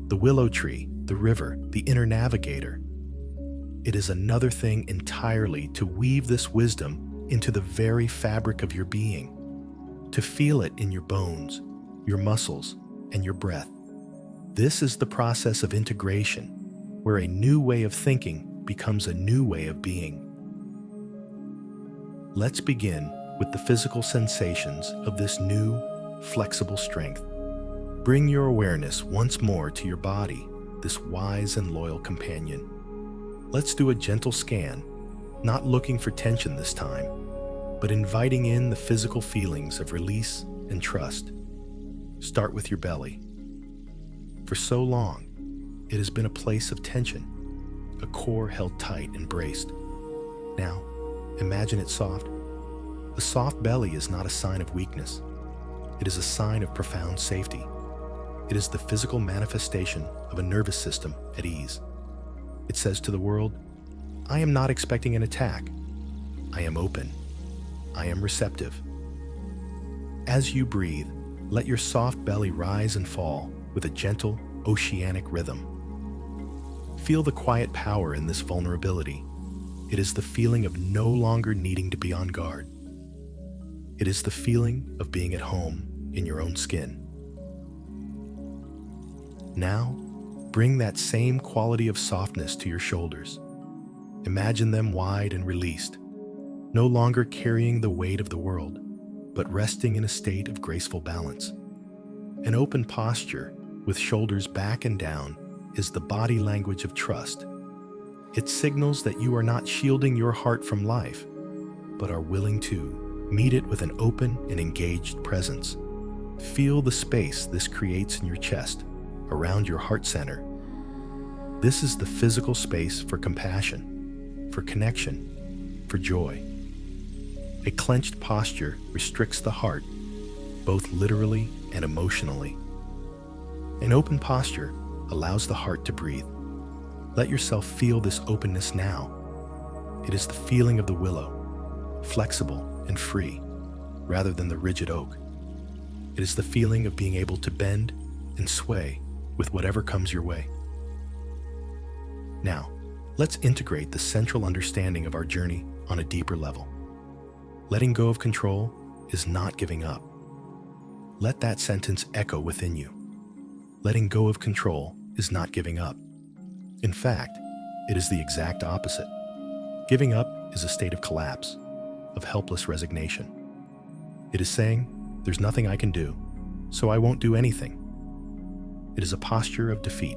The willow tree, the river, the inner navigator. It is another thing entirely to weave this wisdom into the very fabric of your being, to feel it in your bones, your muscles, and your breath. This is the process of integration, where a new way of thinking becomes a new way of being. Let's begin with the physical sensations of this new, flexible strength. Bring your awareness once more to your body, this wise and loyal companion. Let's do a gentle scan, not looking for tension this time, but inviting in the physical feelings of release and trust. Start with your belly. For so long, it has been a place of tension, a core held tight and braced. Now, imagine it soft. A soft belly is not a sign of weakness. It is a sign of profound safety. It is the physical manifestation of a nervous system at ease. It says to the world, I am not expecting an attack. I am open. I am receptive. As you breathe, let your soft belly rise and fall with a gentle, oceanic rhythm. Feel the quiet power in this vulnerability. It is the feeling of no longer needing to be on guard. It is the feeling of being at home in your own skin. Now, bring that same quality of softness to your shoulders. Imagine them wide and released, no longer carrying the weight of the world, but resting in a state of graceful balance. An open posture, with shoulders back and down, is the body language of trust. It signals that you are not shielding your heart from life, but are willing to meet it with an open and engaged presence. Feel the space this creates in your chest, around your heart center. This is the physical space for compassion, for connection, for joy. A clenched posture restricts the heart, both literally and emotionally. An open posture allows the heart to breathe. Let yourself feel this openness now. It is the feeling of the willow, flexible and free, rather than the rigid oak. It is the feeling of being able to bend and sway with whatever comes your way. Now, let's integrate the central understanding of our journey on a deeper level. Letting go of control is not giving up. Let that sentence echo within you. Letting go of control is not giving up. In fact, it is the exact opposite. Giving up is a state of collapse, of helpless resignation. It is saying, there's nothing I can do, so I won't do anything. It is a posture of defeat.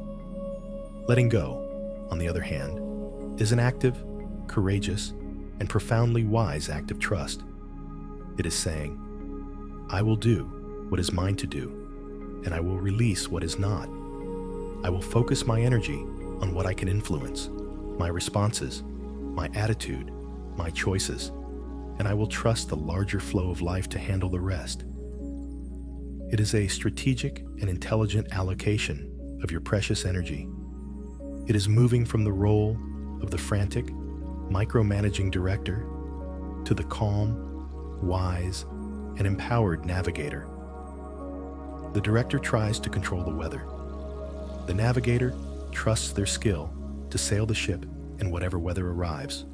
Letting go, on the other hand, is an active, courageous, and profoundly wise act of trust. It is saying, I will do what is mine to do, and I will release what is not. I will focus my energy on what I can influence, my responses, my attitude, my choices, and I will trust the larger flow of life to handle the rest. It is a strategic and intelligent allocation of your precious energy. It is moving from the role of the frantic, micromanaging director to the calm, wise, and empowered navigator. The director tries to control the weather. The navigator trusts their skill to sail the ship in whatever weather arrives.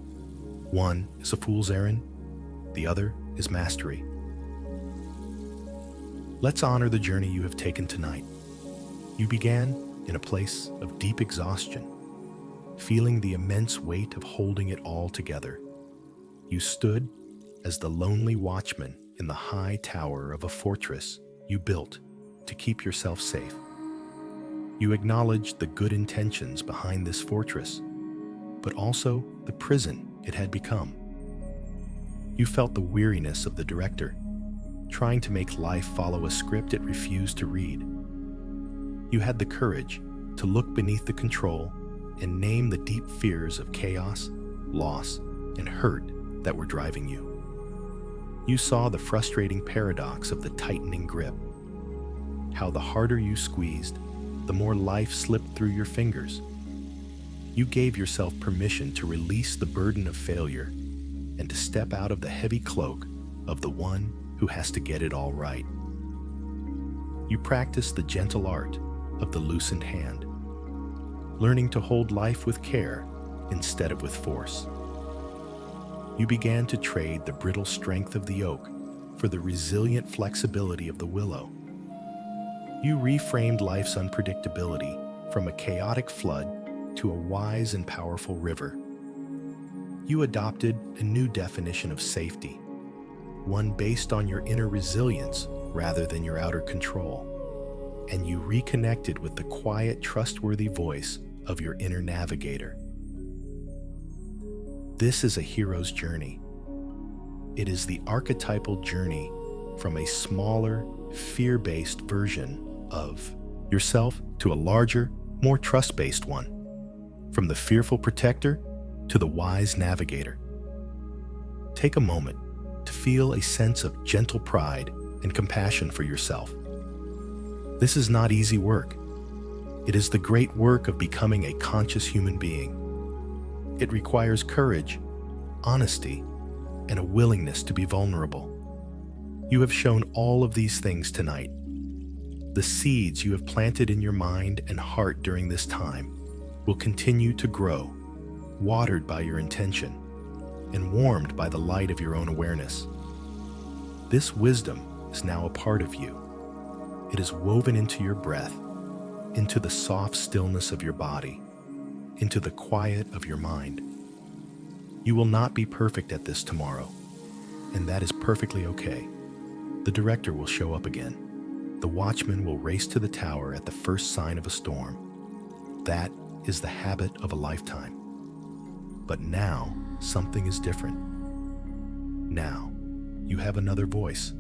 One is a fool's errand, the other is mastery. Let's honor the journey you have taken tonight. You began in a place of deep exhaustion, feeling the immense weight of holding it all together. You stood as the lonely watchman in the high tower of a fortress you built to keep yourself safe. You acknowledged the good intentions behind this fortress, but also the prison it had become. You felt the weariness of the director, trying to make life follow a script it refused to read. You had the courage to look beneath the control and name the deep fears of chaos, loss, and hurt that were driving you. You saw the frustrating paradox of the tightening grip, how the harder you squeezed, the more life slipped through your fingers. You gave yourself permission to release the burden of failure and to step out of the heavy cloak of the one who has to get it all right. You practiced the gentle art of the loosened hand, learning to hold life with care instead of with force. You began to trade the brittle strength of the oak for the resilient flexibility of the willow. You reframed life's unpredictability from a chaotic flood to a wise and powerful river. You adopted a new definition of safety, one based on your inner resilience rather than your outer control. And you reconnected with the quiet, trustworthy voice of your inner navigator. This is a hero's journey. It is the archetypal journey from a smaller, fear-based version of yourself to a larger, more trust-based one. From the fearful protector to the wise navigator. Take a moment to feel a sense of gentle pride and compassion for yourself. This is not easy work. It is the great work of becoming a conscious human being. It requires courage, honesty, and a willingness to be vulnerable. You have shown all of these things tonight. The seeds you have planted in your mind and heart during this time will continue to grow, watered by your intention and warmed by the light of your own awareness. This wisdom is now a part of you. It is woven into your breath, into the soft stillness of your body, into the quiet of your mind. You will not be perfect at this tomorrow, and that is perfectly okay. The director will show up again. The watchman will race to the tower at the first sign of a storm. That is the habit of a lifetime. But now, something is different. Now, you have another voice.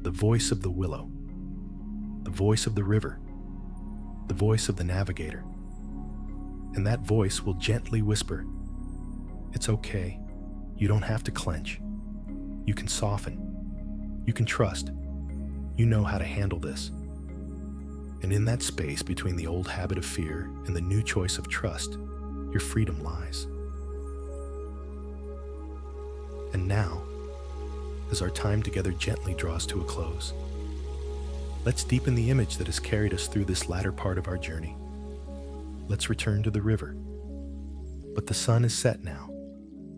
The voice of the willow. The voice of the river. The voice of the navigator. And that voice will gently whisper, "It's okay. You don't have to clench. You can soften. You can trust. You know how to handle this." And in that space between the old habit of fear and the new choice of trust, your freedom lies. And now, as our time together gently draws to a close, let's deepen the image that has carried us through this latter part of our journey. Let's return to the river. But the sun is set now.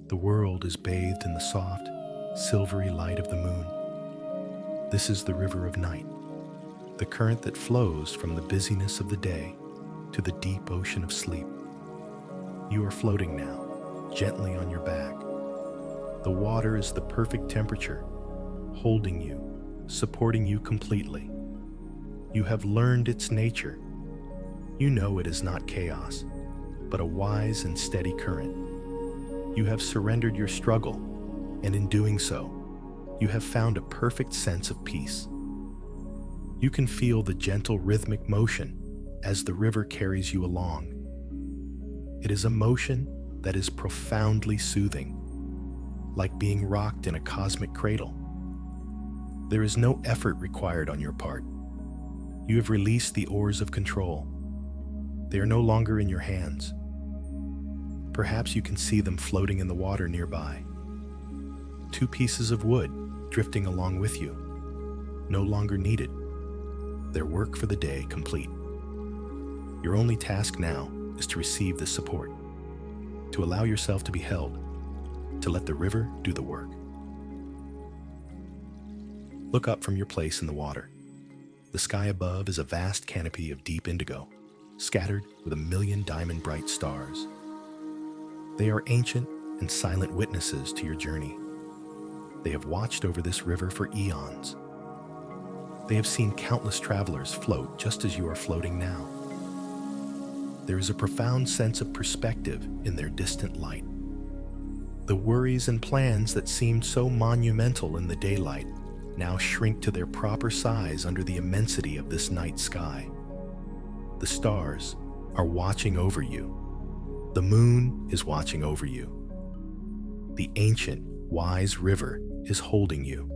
The world is bathed in the soft, silvery light of the moon. This is the river of night, the current that flows from the busyness of the day to the deep ocean of sleep. You are floating now, gently on your back. The water is the perfect temperature, holding you, supporting you completely. You have learned its nature. You know it is not chaos, but a wise and steady current. You have surrendered your struggle, and in doing so, you have found a perfect sense of peace. You can feel the gentle rhythmic motion as the river carries you along. It is a motion that is profoundly soothing, like being rocked in a cosmic cradle. There is no effort required on your part. You have released the oars of control. They are no longer in your hands. Perhaps you can see them floating in the water nearby. Two pieces of wood drifting along with you, no longer needed. Their work for the day complete. Your only task now is to receive this support, to allow yourself to be held, to let the river do the work. Look up from your place in the water. The sky above is a vast canopy of deep indigo, scattered with 1,000,000 diamond-bright stars. They are ancient and silent witnesses to your journey. They have watched over this river for eons. They have seen countless travelers float just as you are floating now, there is a profound sense of perspective in their distant light. The worries and plans that seemed so monumental in the daylight now shrink to their proper size under the immensity of this night sky. The stars are watching over you. The moon is watching over you. The ancient, wise river is holding you.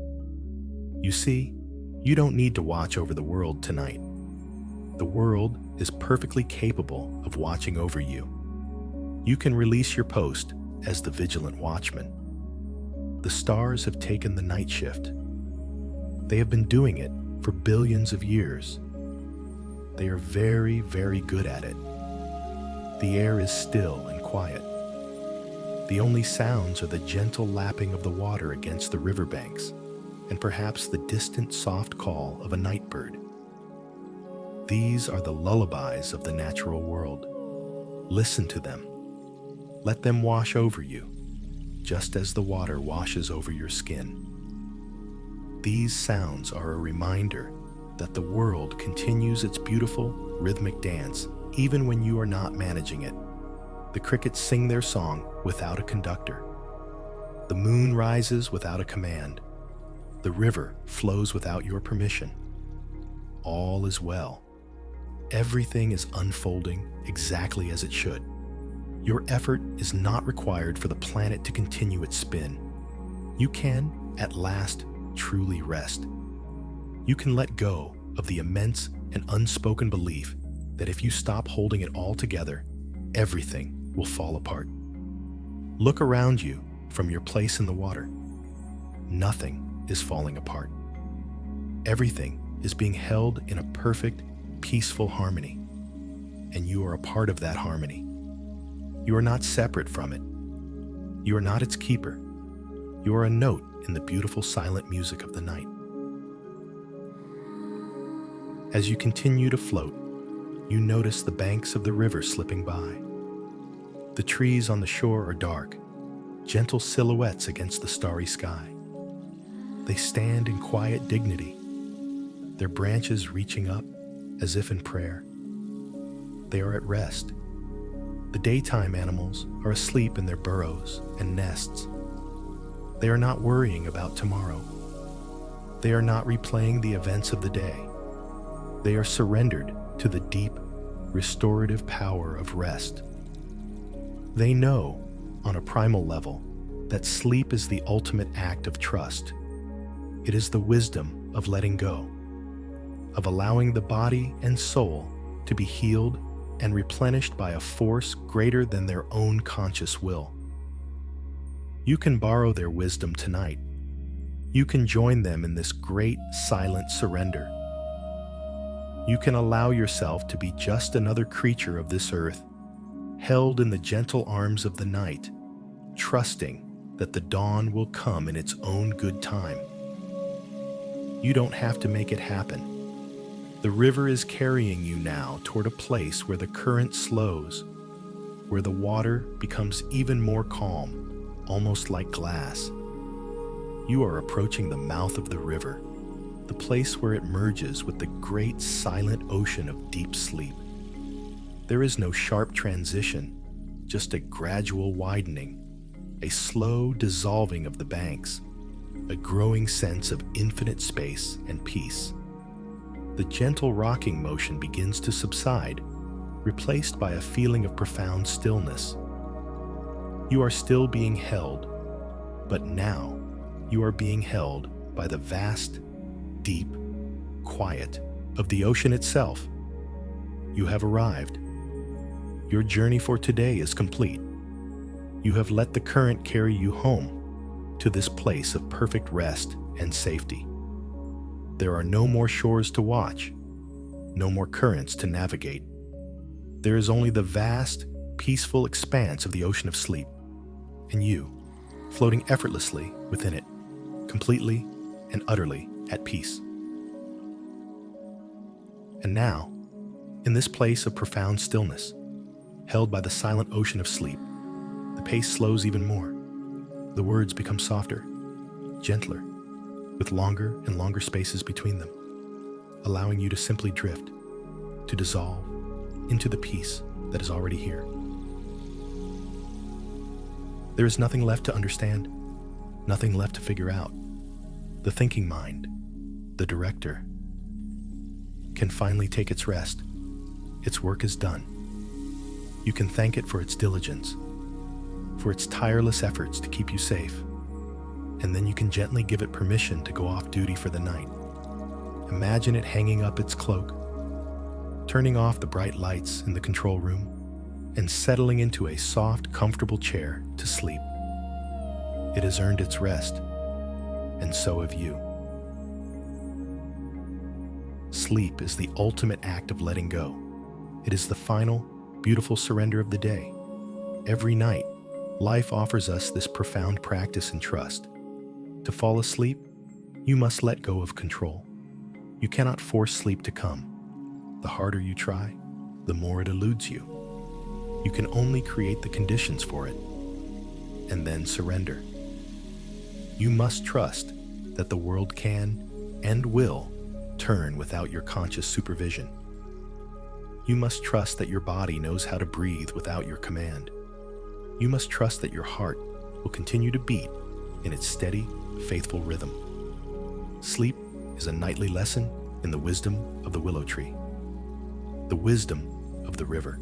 You see, you don't need to watch over the world tonight. The world is perfectly capable of watching over you. You can release your post as the vigilant watchman. The stars have taken the night shift. They have been doing it for billions of years. They are very, very good at it. The air is still and quiet. The only sounds are the gentle lapping of the water against the riverbanks, and perhaps the distant soft call of a night bird. These are the lullabies of the natural world. Listen to them. Let them wash over you, just as the water washes over your skin. These sounds are a reminder that the world continues its beautiful, rhythmic dance even when you are not managing it. The crickets sing their song without a conductor. The moon rises without a command. The river flows without your permission. All is well. Everything is unfolding exactly as it should. Your effort is not required for the planet to continue its spin. You can, at last, truly rest. You can let go of the immense and unspoken belief that if you stop holding it all together, everything will fall apart. Look around you from your place in the water. Nothing is falling apart. Everything is being held in a perfect, peaceful harmony, and you are a part of that harmony. You are not separate from it. You are not its keeper. You are a note in the beautiful silent music of the night. As you continue to float, you notice the banks of the river slipping by. The trees on the shore are dark, gentle silhouettes against the starry sky. They stand in quiet dignity, their branches reaching up as if in prayer. They are at rest. The daytime animals are asleep in their burrows and nests. They are not worrying about tomorrow. They are not replaying the events of the day. They are surrendered to the deep, restorative power of rest. They know, on a primal level, that sleep is the ultimate act of trust. It is the wisdom of letting go, of allowing the body and soul to be healed and replenished by a force greater than their own conscious will. You can borrow their wisdom tonight. You can join them in this great silent surrender. You can allow yourself to be just another creature of this earth, held in the gentle arms of the night, trusting that the dawn will come in its own good time. You don't have to make it happen. The river is carrying you now toward a place where the current slows, where the water becomes even more calm, almost like glass. You are approaching the mouth of the river, the place where it merges with the great silent ocean of deep sleep. There is no sharp transition, just a gradual widening, a slow dissolving of the banks, a growing sense of infinite space and peace. The gentle rocking motion begins to subside, replaced by a feeling of profound stillness. You are still being held, but now you are being held by the vast, deep quiet of the ocean itself. You have arrived. Your journey for today is complete. You have let the current carry you home to this place of perfect rest and safety. There are no more shores to watch, no more currents to navigate. There is only the vast, peaceful expanse of the ocean of sleep, and you, floating effortlessly within it, completely and utterly at peace. And now, in this place of profound stillness, held by the silent ocean of sleep, the pace slows even more. The words become softer, gentler, with longer and longer spaces between them, allowing you to simply drift, to dissolve into the peace that is already here. There is nothing left to understand, nothing left to figure out. The thinking mind, the director, can finally take its rest. Its work is done. You can thank it for its diligence, for its tireless efforts to keep you safe, and then you can gently give it permission to go off duty for the night. Imagine it hanging up its cloak, turning off the bright lights in the control room, and settling into a soft, comfortable chair to sleep. It has earned its rest, and so have you. Sleep is the ultimate act of letting go. It is the final, beautiful surrender of the day. Every night, life offers us this profound practice in trust. To fall asleep, you must let go of control. You cannot force sleep to come. The harder you try, the more it eludes you. You can only create the conditions for it, and then surrender. You must trust that the world can and will turn without your conscious supervision. You must trust that your body knows how to breathe without your command. You must trust that your heart will continue to beat in its steady, faithful rhythm. Sleep is a nightly lesson in the wisdom of the willow tree, the wisdom of the river.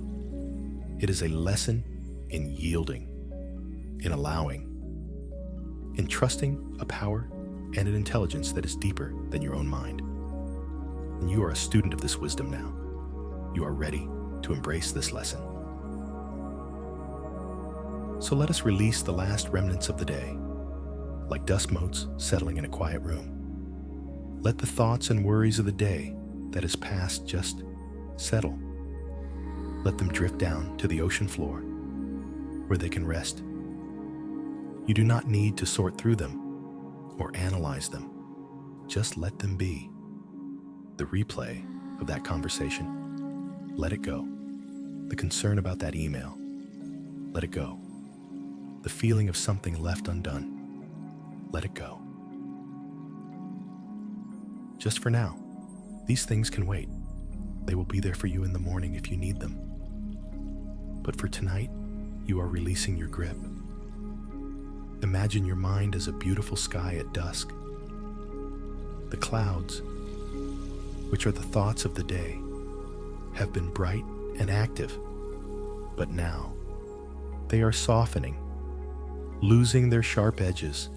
It is a lesson in yielding, in allowing, in trusting a power and an intelligence that is deeper than your own mind. And you are a student of this wisdom now. You are ready to embrace this lesson. So let us release the last remnants of the day, like dust motes settling in a quiet room. Let the thoughts and worries of the day that is past just settle. Let them drift down to the ocean floor, where they can rest. You do not need to sort through them or analyze them. Just let them be. The replay of that conversation, let it go. The concern about that email, let it go. The feeling of something left undone, let it go. Just for now, these things can wait. They will be there for you in the morning if you need them. But for tonight, you are releasing your grip. Imagine your mind as a beautiful sky at dusk. The clouds, which are the thoughts of the day, have been bright and active, but now they are softening, losing their sharp edges,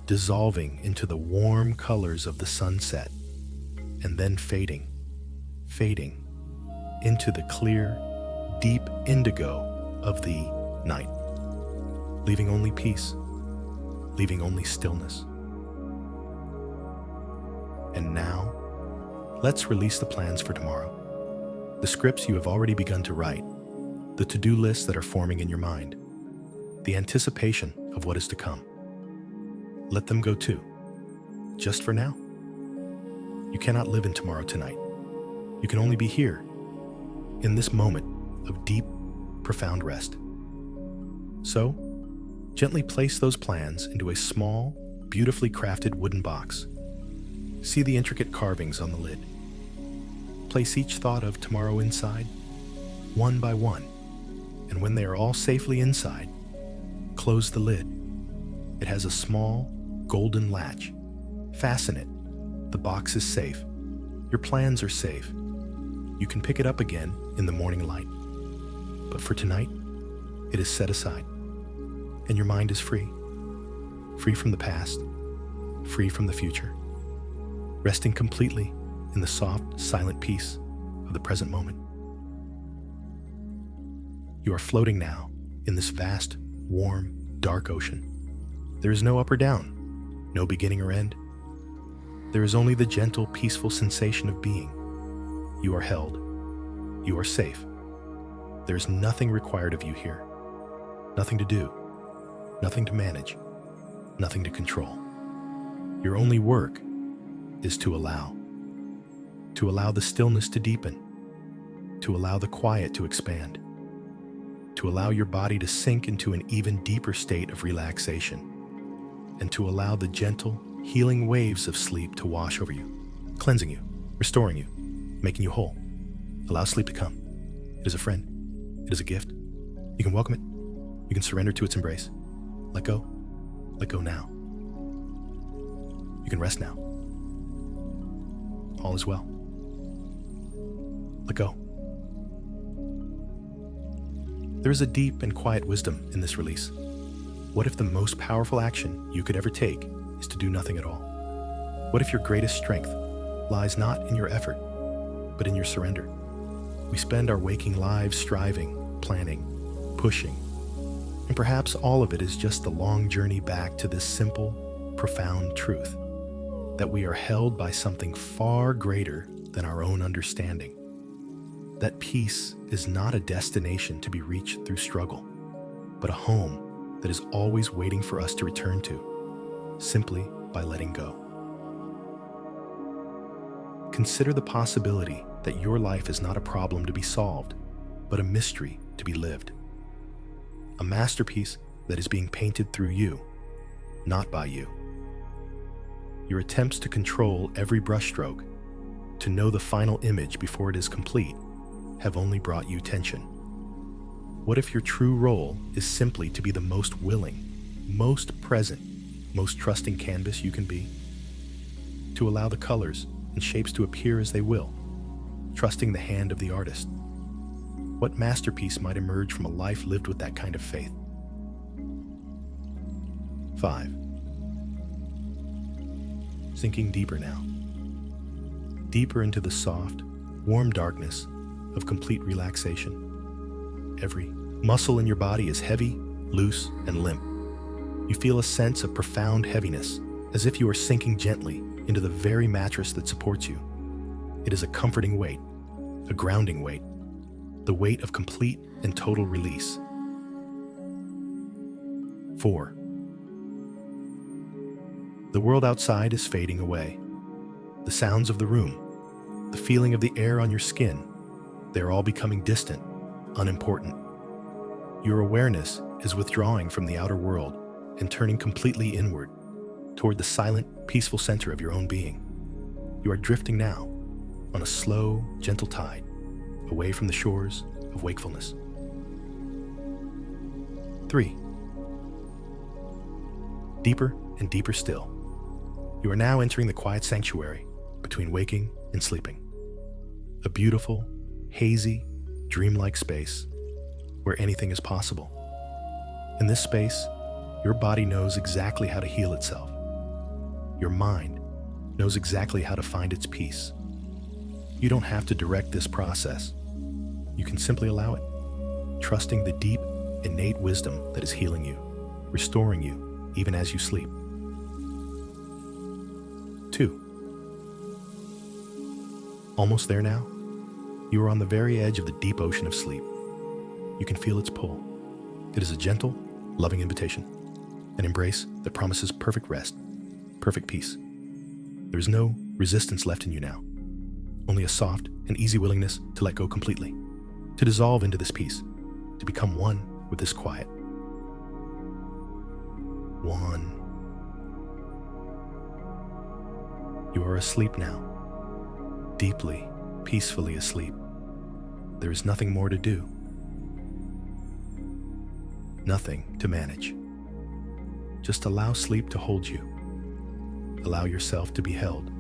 dissolving into the warm colors of the sunset, and then fading into the clear, deep indigo of the night, leaving only peace, leaving only stillness. And now, let's release the plans for tomorrow, the scripts you have already begun to write, the to-do lists that are forming in your mind, the anticipation of what is to come. Let them go too, just for now. You cannot live in tomorrow tonight. You can only be here, in this moment of deep, profound rest. So, gently place those plans into a small, beautifully crafted wooden box. See the intricate carvings on the lid. Place each thought of tomorrow inside, one by one, and when they are all safely inside, close the lid. It has a small, golden latch. Fasten it. The box is safe. Your plans are safe. You can pick it up again in the morning light. But for tonight, it is set aside, and your mind is free. Free from the past, free from the future, resting completely in the soft, silent peace of the present moment. You are floating now in this vast, warm, dark ocean. There is no up or down, no beginning or end. There is only the gentle, peaceful sensation of being. You are held. You are safe. There is nothing required of you here. Nothing to do. Nothing to manage. Nothing to control. Your only work is to allow. To allow the stillness to deepen. To allow the quiet to expand. To allow your body to sink into an even deeper state of relaxation. And to allow the gentle, healing waves of sleep to wash over you, cleansing you, restoring you, making you whole. Allow sleep to come. It is a friend. It is a gift. You can welcome it. You can surrender to its embrace. Let go. Let go now. You can rest now. All is well. Let go. There is a deep and quiet wisdom in this release. What if the most powerful action you could ever take is to do nothing at all? What if your greatest strength lies not in your effort, but in your surrender? We spend our waking lives striving, planning, pushing, and perhaps all of it is just the long journey back to this simple, profound truth that we are held by something far greater than our own understanding. That peace is not a destination to be reached through struggle, but a home that is always waiting for us to return to, simply by letting go. Consider the possibility that your life is not a problem to be solved, but a mystery to be lived. A masterpiece that is being painted through you, not by you. Your attempts to control every brushstroke, to know the final image before it is complete, have only brought you tension. What if your true role is simply to be the most willing, most present, most trusting canvas you can be? To allow the colors and shapes to appear as they will, trusting the hand of the artist. What masterpiece might emerge from a life lived with that kind of faith? 5. Sinking deeper now. Deeper into the soft, warm darkness of complete relaxation. Every muscle in your body is heavy, loose, and limp. You feel a sense of profound heaviness, as if you are sinking gently into the very mattress that supports you. It is a comforting weight, a grounding weight, the weight of complete and total release. 4. The world outside is fading away. The sounds of the room, the feeling of the air on your skin, they're all becoming distant, unimportant. Your awareness is withdrawing from the outer world and turning completely inward, toward the silent, peaceful center of your own being. You are drifting now on a slow, gentle tide, away from the shores of wakefulness. 3. Deeper and deeper still. You are now entering the quiet sanctuary between waking and sleeping. A beautiful, hazy, dreamlike space where anything is possible. In this space, your body knows exactly how to heal itself. Your mind knows exactly how to find its peace. You don't have to direct this process. You can simply allow it, trusting the deep, innate wisdom that is healing you, restoring you even as you sleep. 2. Almost there now? You are on the very edge of the deep ocean of sleep. You can feel its pull. It is a gentle, loving invitation, an embrace that promises perfect rest, perfect peace. There is no resistance left in you now, only a soft and easy willingness to let go completely, to dissolve into this peace, to become one with this quiet. 1. You are asleep now, deeply, peacefully asleep. There is nothing more to do, nothing to manage. Just allow sleep to hold you. Allow yourself to be held.